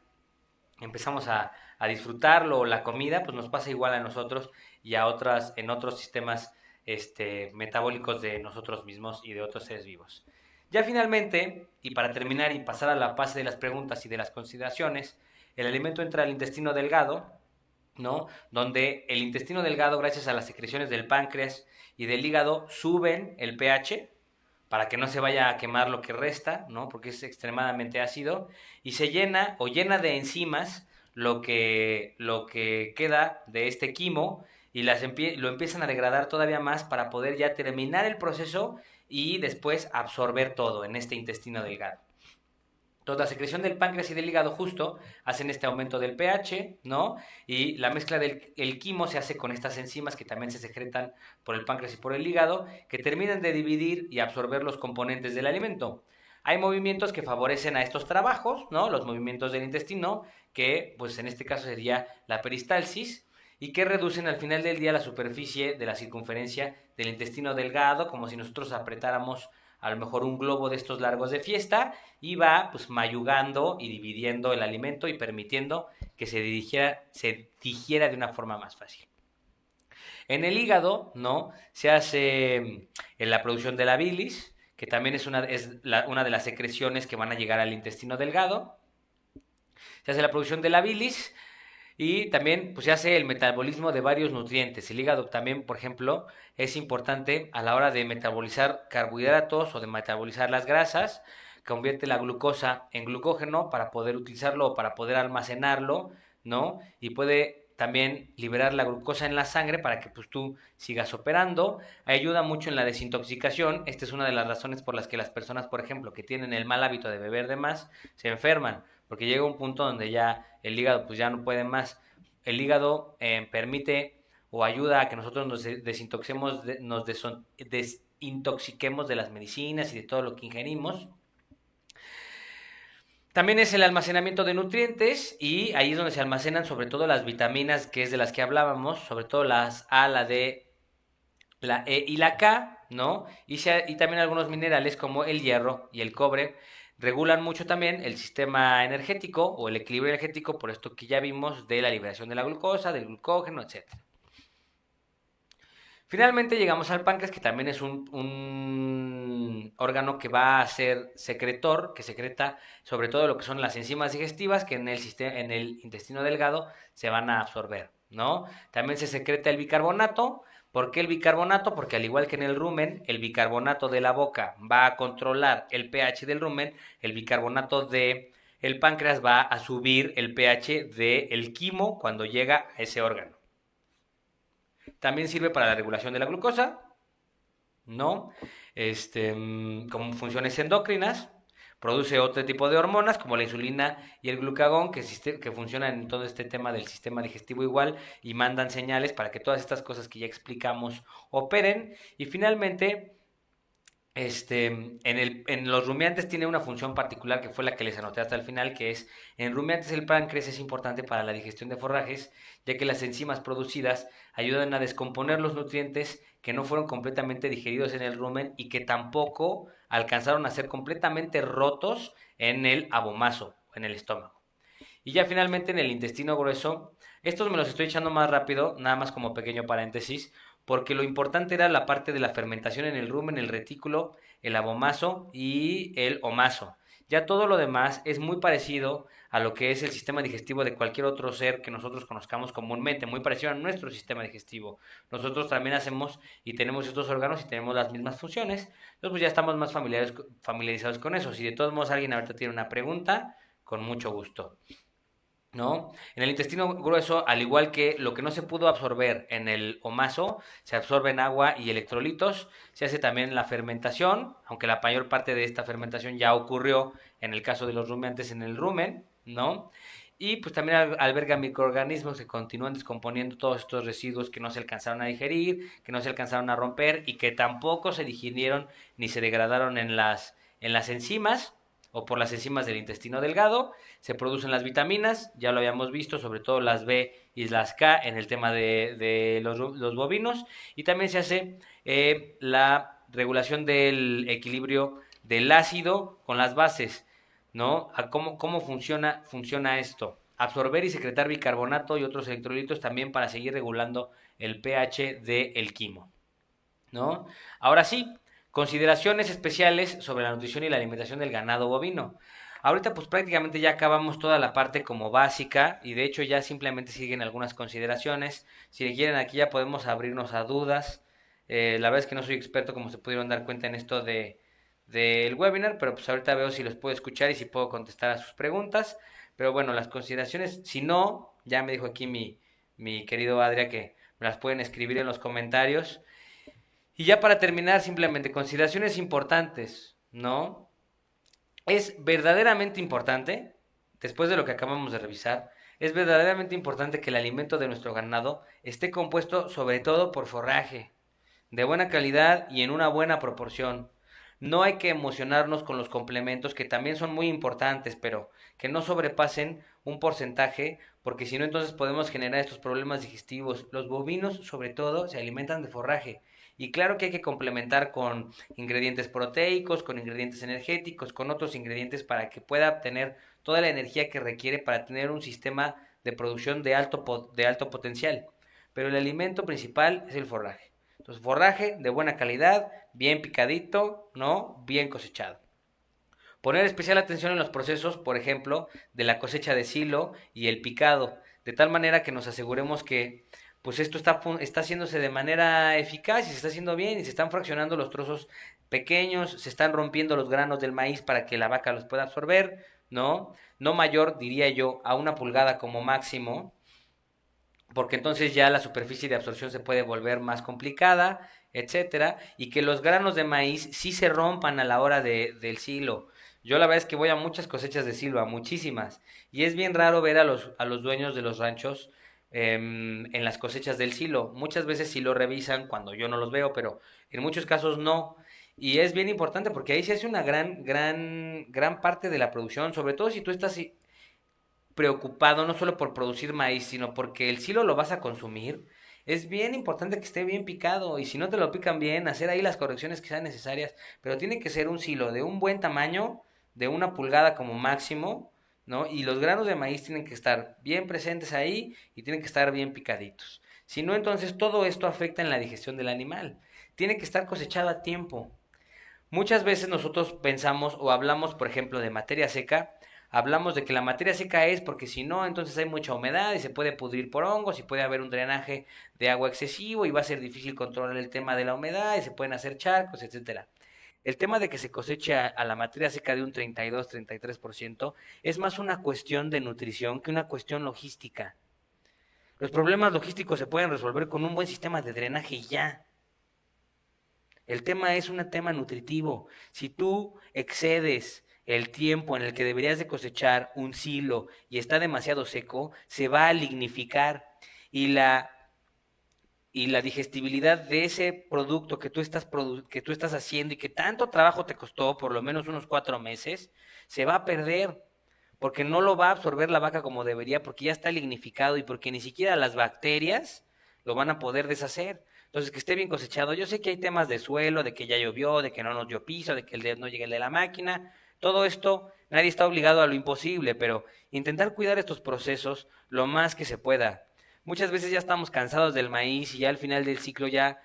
empezamos a disfrutarlo, o la comida, pues nos pasa igual a nosotros y en otros sistemas metabólicos de nosotros mismos y de otros seres vivos. Ya finalmente, y para terminar y pasar a la fase de las preguntas y de las consideraciones, el alimento entra al intestino delgado, ¿no? Donde el intestino delgado, gracias a las secreciones del páncreas y del hígado, suben el pH para que no se vaya a quemar lo que resta, ¿no? Porque es extremadamente ácido, y se llena de enzimas lo que queda de este quimo y lo empiezan a degradar todavía más para poder ya terminar el proceso y después absorber todo en este intestino delgado. Entonces la secreción del páncreas y del hígado justo hacen este aumento del pH, ¿no? Y la mezcla del quimo se hace con estas enzimas que también se secretan por el páncreas y por el hígado, que terminan de dividir y absorber los componentes del alimento. Hay movimientos que favorecen a estos trabajos, ¿no? Los movimientos del intestino, que pues en este caso sería la peristalsis, y que reducen al final del día la superficie de la circunferencia del intestino delgado, como si nosotros apretáramos a lo mejor un globo de estos largos de fiesta y va pues mayugando y dividiendo el alimento y permitiendo que se digiera de una forma más fácil. En el hígado, ¿no? Se hace en la producción de la bilis, que también es una de las secreciones que van a llegar al intestino delgado. Se hace la producción de la bilis y también pues, se hace el metabolismo de varios nutrientes. El hígado también, por ejemplo, es importante a la hora de metabolizar carbohidratos o de metabolizar las grasas, convierte la glucosa en glucógeno para poder utilizarlo o para poder almacenarlo, ¿no? Y puede también liberar la glucosa en la sangre para que pues tú sigas operando. Ayuda mucho en la desintoxicación. Esta es una de las razones por las que las personas, por ejemplo, que tienen el mal hábito de beber de más, se enferman, porque llega un punto donde ya el hígado pues ya no puede más. El hígado permite o ayuda a que nosotros nos desintoxiquemos, desintoxiquemos de las medicinas y de todo lo que ingerimos. También es el almacenamiento de nutrientes y ahí es donde se almacenan sobre todo las vitaminas, que es de las que hablábamos, sobre todo las A, la D, la E y la K, ¿no? Y también algunos minerales como el hierro y el cobre regulan mucho también el sistema energético o el equilibrio energético, por esto que ya vimos de la liberación de la glucosa, del glucógeno, etcétera. Finalmente llegamos al páncreas, que también es un órgano que va a ser secretor, que secreta sobre todo lo que son las enzimas digestivas que en el intestino delgado se van a absorber, ¿no? También se secreta el bicarbonato. ¿Por qué el bicarbonato? Porque al igual que en el rumen, el bicarbonato de la boca va a controlar el pH del rumen, el bicarbonato de el páncreas va a subir el pH del quimo cuando llega a ese órgano. También sirve para la regulación de la glucosa, ¿no? Como funciones endocrinas, produce otro tipo de hormonas como la insulina y el glucagón que funcionan en todo este tema del sistema digestivo igual y mandan señales para que todas estas cosas que ya explicamos operen. Y finalmente, en los rumiantes tiene una función particular que fue la que les anoté hasta el final, que es, en rumiantes el páncreas es importante para la digestión de forrajes, ya que las enzimas producidas ayudan a descomponer los nutrientes que no fueron completamente digeridos en el rumen y que tampoco alcanzaron a ser completamente rotos en el abomaso, en el estómago. Y ya finalmente en el intestino grueso, estos me los estoy echando más rápido, nada más como pequeño paréntesis, porque lo importante era la parte de la fermentación en el rumen, el retículo, el abomaso y el omaso. Ya todo lo demás es muy parecido a lo que es el sistema digestivo de cualquier otro ser que nosotros conozcamos comúnmente, muy parecido a nuestro sistema digestivo. Nosotros también hacemos y tenemos estos órganos y tenemos las mismas funciones, entonces pues ya estamos más familiarizados con eso. Si de todos modos alguien ahorita tiene una pregunta, con mucho gusto, ¿no? En el intestino grueso, al igual que lo que no se pudo absorber en el omaso, se absorbe en agua y electrolitos, se hace también la fermentación, aunque la mayor parte de esta fermentación ya ocurrió en el caso de los rumiantes en el rumen, ¿no? Y pues también alberga microorganismos que continúan descomponiendo todos estos residuos que no se alcanzaron a digerir, que no se alcanzaron a romper y que tampoco se digirieron ni se degradaron en las enzimas o por las enzimas del intestino delgado. Se producen las vitaminas, ya lo habíamos visto, sobre todo las B y las K en el tema de los bovinos, y también se hace la regulación del equilibrio del ácido con las bases, ¿no? ¿Cómo funciona esto? Absorber y secretar bicarbonato y otros electrolitos también para seguir regulando el pH del quimo, ¿no? Ahora sí, consideraciones especiales sobre la nutrición y la alimentación del ganado bovino. Ahorita pues prácticamente ya acabamos toda la parte como básica y de hecho ya simplemente siguen algunas consideraciones. Si quieren aquí ya podemos abrirnos a dudas. La verdad es que no soy experto como se pudieron dar cuenta en esto del webinar, pero pues ahorita veo si los puedo escuchar y si puedo contestar a sus preguntas. Pero bueno, las consideraciones, si no, ya me dijo aquí mi querido Adria que me las pueden escribir en los comentarios. Y ya para terminar, simplemente consideraciones importantes, ¿no? Es verdaderamente importante, después de lo que acabamos de revisar, es verdaderamente importante que el alimento de nuestro ganado esté compuesto sobre todo por forraje, de buena calidad y en una buena proporción. No hay que emocionarnos con los complementos que también son muy importantes, pero que no sobrepasen un porcentaje, porque si no entonces podemos generar estos problemas digestivos. Los bovinos sobre todo se alimentan de forraje y claro que hay que complementar con ingredientes proteicos, con ingredientes energéticos, con otros ingredientes para que pueda obtener toda la energía que requiere para tener un sistema de producción de alto potencial. Pero el alimento principal es el forraje. Entonces, forraje de buena calidad, bien picadito, ¿no? Bien cosechado. Poner especial atención en los procesos, por ejemplo, de la cosecha de silo y el picado, de tal manera que nos aseguremos que pues esto está haciéndose de manera eficaz y se está haciendo bien y se están fraccionando los trozos pequeños, se están rompiendo los granos del maíz para que la vaca los pueda absorber, ¿no? No mayor, diría yo, a 1 pulgada como máximo, porque entonces ya la superficie de absorción se puede volver más complicada, etcétera, y que los granos de maíz sí se rompan a la hora del silo. Yo la verdad es que voy a muchas cosechas de silo, a muchísimas, y es bien raro ver a los dueños de los ranchos en las cosechas del silo. Muchas veces sí lo revisan cuando yo no los veo, pero en muchos casos no. Y es bien importante porque ahí se hace una gran parte de la producción, sobre todo si tú estás preocupado no solo por producir maíz, sino porque el silo lo vas a consumir, es bien importante que esté bien picado y si no te lo pican bien, hacer ahí las correcciones que sean necesarias, pero tiene que ser un silo de un buen tamaño, de 1 pulgada como máximo, ¿no? Y los granos de maíz tienen que estar bien presentes ahí y tienen que estar bien picaditos. Si no, entonces todo esto afecta en la digestión del animal. Tiene que estar cosechado a tiempo. Muchas veces nosotros pensamos o hablamos, por ejemplo, de materia seca, hablamos de que la materia seca es porque si no, entonces hay mucha humedad y se puede pudrir por hongos y puede haber un drenaje de agua excesivo y va a ser difícil controlar el tema de la humedad y se pueden hacer charcos, etcétera. El tema de que se coseche a la materia seca de un 32-33% es más una cuestión de nutrición que una cuestión logística. Los problemas logísticos se pueden resolver con un buen sistema de drenaje y ya. El tema es un tema nutritivo. Si tú excedes el tiempo en el que deberías de cosechar un silo y está demasiado seco, se va a lignificar y la digestibilidad de ese producto que tú estás haciendo y que tanto trabajo te costó, por lo menos unos 4 meses, se va a perder porque no lo va a absorber la vaca como debería, porque ya está lignificado y porque ni siquiera las bacterias lo van a poder deshacer. Entonces, que esté bien cosechado. Yo sé que hay temas de suelo, de que ya llovió, de que no nos dio piso, de que no llegue el de la máquina. Todo esto, nadie está obligado a lo imposible, pero intentar cuidar estos procesos lo más que se pueda. Muchas veces ya estamos cansados del maíz y ya al final del ciclo ya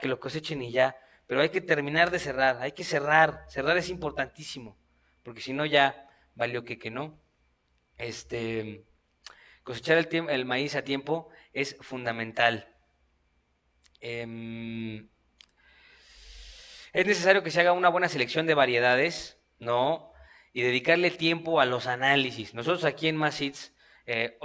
que lo cosechen y ya. Pero hay que terminar de cerrar, hay que cerrar. Cerrar es importantísimo, porque si no ya valió que no. Este, cosechar el maíz a tiempo es fundamental. Em, es necesario que se haga una buena selección de variedades, ¿no? Y dedicarle tiempo a los análisis. Nosotros aquí en Masits,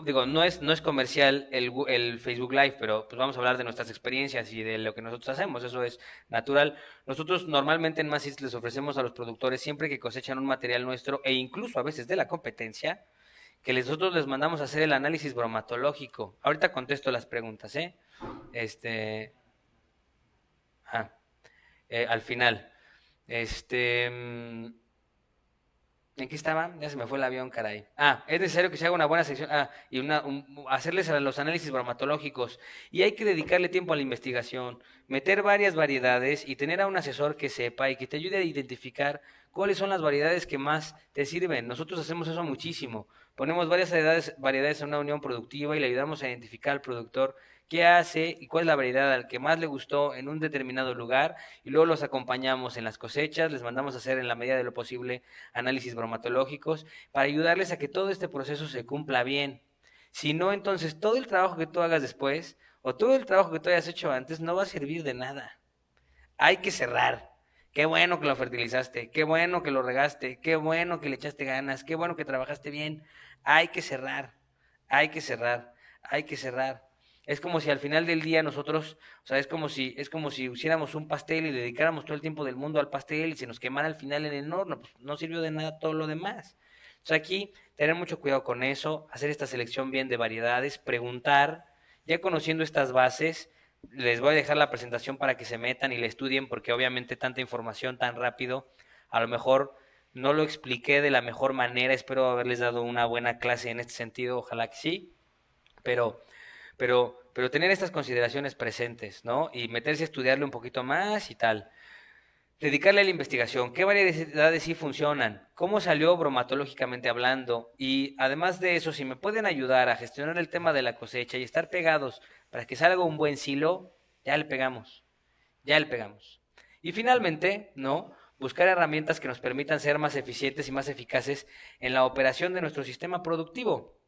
digo, no es comercial el Facebook Live, pero pues vamos a hablar de nuestras experiencias y de lo que nosotros hacemos, eso es natural. Nosotros normalmente en Masits les ofrecemos a los productores, siempre que cosechan un material nuestro, e incluso a veces de la competencia, que nosotros les mandamos a hacer el análisis bromatológico. Ahorita contesto las preguntas, ¿eh? Este, ah, al final. Este, ¿En qué estaba? Ya se me fue el avión, caray. Es necesario que se haga una buena sección, y hacerles los análisis bromatológicos. Y hay que dedicarle tiempo a la investigación, meter varias variedades y tener a un asesor que sepa y que te ayude a identificar cuáles son las variedades que más te sirven. Nosotros hacemos eso muchísimo. Ponemos varias variedades en una unión productiva y le ayudamos a identificar al productor qué hace y cuál es la variedad al que más le gustó en un determinado lugar y luego los acompañamos en las cosechas, les mandamos a hacer en la medida de lo posible análisis bromatológicos para ayudarles a que todo este proceso se cumpla bien. Si no, entonces todo el trabajo que tú hagas después o todo el trabajo que tú hayas hecho antes no va a servir de nada. Hay que cerrar. Qué bueno que lo fertilizaste, qué bueno que lo regaste, qué bueno que le echaste ganas, qué bueno que trabajaste bien. Hay que cerrar, hay que cerrar, hay que cerrar. Es como si al final del día nosotros, o sea, es como si hiciéramos un pastel y dedicáramos todo el tiempo del mundo al pastel y se nos quemara al final en el horno, pues no sirvió de nada todo lo demás. O sea, aquí tener mucho cuidado con eso, hacer esta selección bien de variedades, preguntar, ya conociendo estas bases, les voy a dejar la presentación para que se metan y la estudien, porque obviamente tanta información tan rápido, a lo mejor no lo expliqué de la mejor manera, espero haberles dado una buena clase en este sentido, ojalá que sí, pero pero tener estas consideraciones presentes, ¿no? Y meterse a estudiarle un poquito más y tal. Dedicarle a la investigación, qué variedades sí funcionan, cómo salió bromatológicamente hablando y además de eso, si me pueden ayudar a gestionar el tema de la cosecha y estar pegados para que salga un buen silo, ya le pegamos, ya le pegamos. Y finalmente, ¿no? Buscar herramientas que nos permitan ser más eficientes y más eficaces en la operación de nuestro sistema productivo.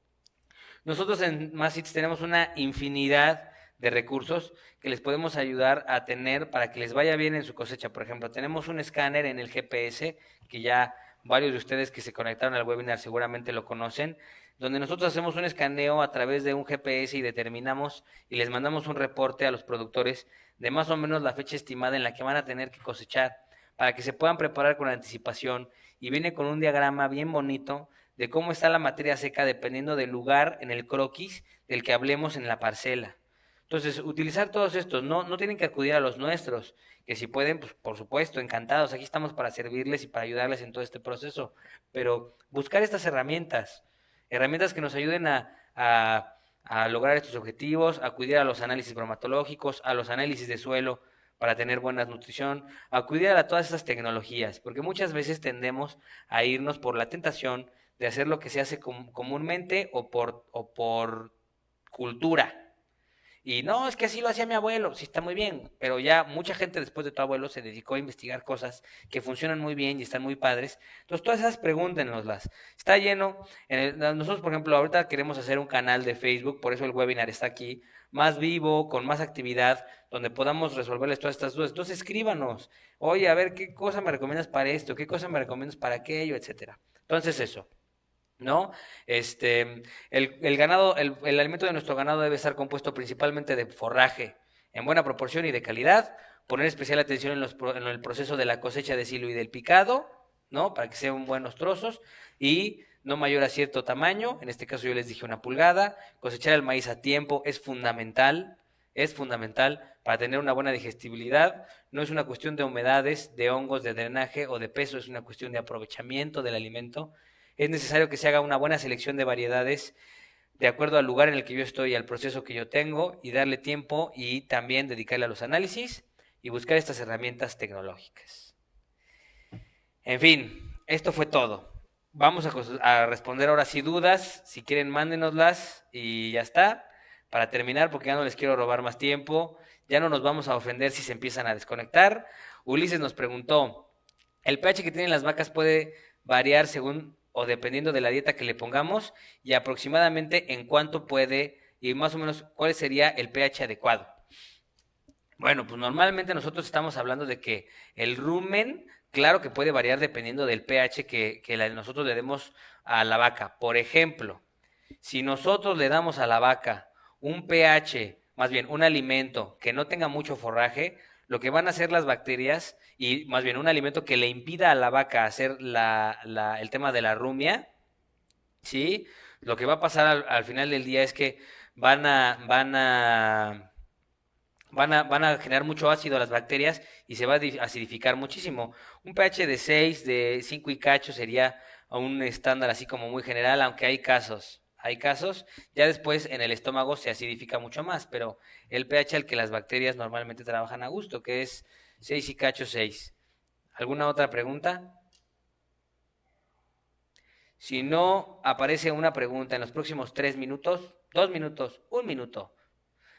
Nosotros en Masits tenemos una infinidad de recursos que les podemos ayudar a tener para que les vaya bien en su cosecha. Por ejemplo, tenemos un escáner en el GPS que ya varios de ustedes que se conectaron al webinar seguramente lo conocen, donde nosotros hacemos un escaneo a través de un GPS y determinamos y les mandamos un reporte a los productores de más o menos la fecha estimada en la que van a tener que cosechar para que se puedan preparar con anticipación, y viene con un diagrama bien bonito de cómo está la materia seca dependiendo del lugar en el croquis del que hablemos en la parcela. Entonces, utilizar todos estos, no tienen que acudir a los nuestros, que si pueden, pues por supuesto, encantados, aquí estamos para servirles y para ayudarles en todo este proceso, pero buscar estas herramientas que nos ayuden a lograr estos objetivos, acudir a los análisis bromatológicos, a los análisis de suelo para tener buena nutrición, acudir a todas esas tecnologías, porque muchas veces tendemos a irnos por la tentación de hacer lo que se hace comúnmente o por cultura. Y no, es que así lo hacía mi abuelo, sí está muy bien, pero ya mucha gente después de tu abuelo se dedicó a investigar cosas que funcionan muy bien y están muy padres. Entonces, todas esas pregúntenoslas. Está lleno. Nosotros, por ejemplo, ahorita queremos hacer un canal de Facebook, por eso el webinar está aquí, más vivo, con más actividad, donde podamos resolverles todas estas dudas. Entonces, escríbanos. Oye, a ver, ¿qué cosa me recomiendas para esto? ¿Qué cosa me recomiendas para aquello? Etcétera. Entonces, eso. ¿No? El ganado, el alimento de nuestro ganado debe estar compuesto principalmente de forraje en buena proporción y de calidad, poner especial atención en el proceso de la cosecha de silo y del picado, ¿no? Para que sean buenos trozos y no mayor a cierto tamaño, en este caso yo les dije 1 pulgada, cosechar el maíz a tiempo es fundamental para tener una buena digestibilidad, no es una cuestión de humedades, de hongos, de drenaje o de peso, es una cuestión de aprovechamiento del alimento. Es necesario que se haga una buena selección de variedades de acuerdo al lugar en el que yo estoy y al proceso que yo tengo, y darle tiempo y también dedicarle a los análisis y buscar estas herramientas tecnológicas. En fin, esto fue todo. Vamos a responder ahora sí dudas. Si quieren, mándenoslas y ya está. Para terminar, porque ya no les quiero robar más tiempo, ya no nos vamos a ofender si se empiezan a desconectar. Ulises nos preguntó, ¿el pH que tienen las vacas puede variar según o dependiendo de la dieta que le pongamos? Y aproximadamente en cuánto puede y más o menos cuál sería el pH adecuado. Bueno, pues normalmente nosotros estamos hablando de que el rumen, claro que puede variar dependiendo del pH que nosotros le demos a la vaca. Por ejemplo, si nosotros le damos a la vaca un pH, más bien un alimento que no tenga mucho forraje, lo que van a hacer las bacterias, y más bien un alimento que le impida a la vaca hacer el tema de la rumia, ¿sí? Lo que va a pasar al final del día es que van a generar mucho ácido a las bacterias y se va a acidificar muchísimo. Un pH de 6, de 5 y cacho sería un estándar así como muy general, aunque hay casos, ya después en el estómago se acidifica mucho más, pero el pH al que las bacterias normalmente trabajan a gusto, que es 6 y cacho 6. ¿Alguna otra pregunta? Si no aparece una pregunta en los próximos 3 minutos, 2 minutos, 1 minuto,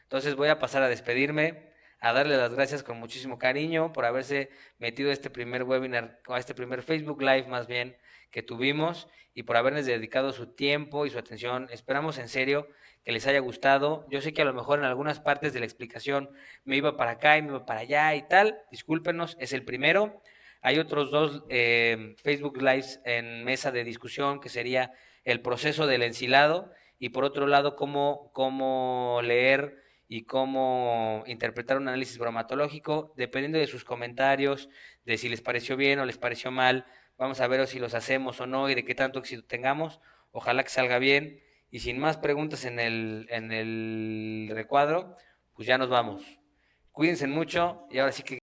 entonces voy a pasar a despedirme, a darle las gracias con muchísimo cariño por haberse metido a este primer webinar, a este primer Facebook Live más bien que tuvimos, y por haberles dedicado su tiempo y su atención. Esperamos en serio que les haya gustado. Yo sé que a lo mejor en algunas partes de la explicación me iba para acá y me iba para allá y tal. Discúlpenos, es el primero. Hay otros 2 Facebook Lives en mesa de discusión, que sería el proceso del ensilado y por otro lado cómo leer y cómo interpretar un análisis bromatológico, dependiendo de sus comentarios, de si les pareció bien o les pareció mal. Vamos a ver si los hacemos o no y de qué tanto éxito tengamos. Ojalá que salga bien. Y sin más preguntas en el recuadro, pues ya nos vamos. Cuídense mucho y ahora sí que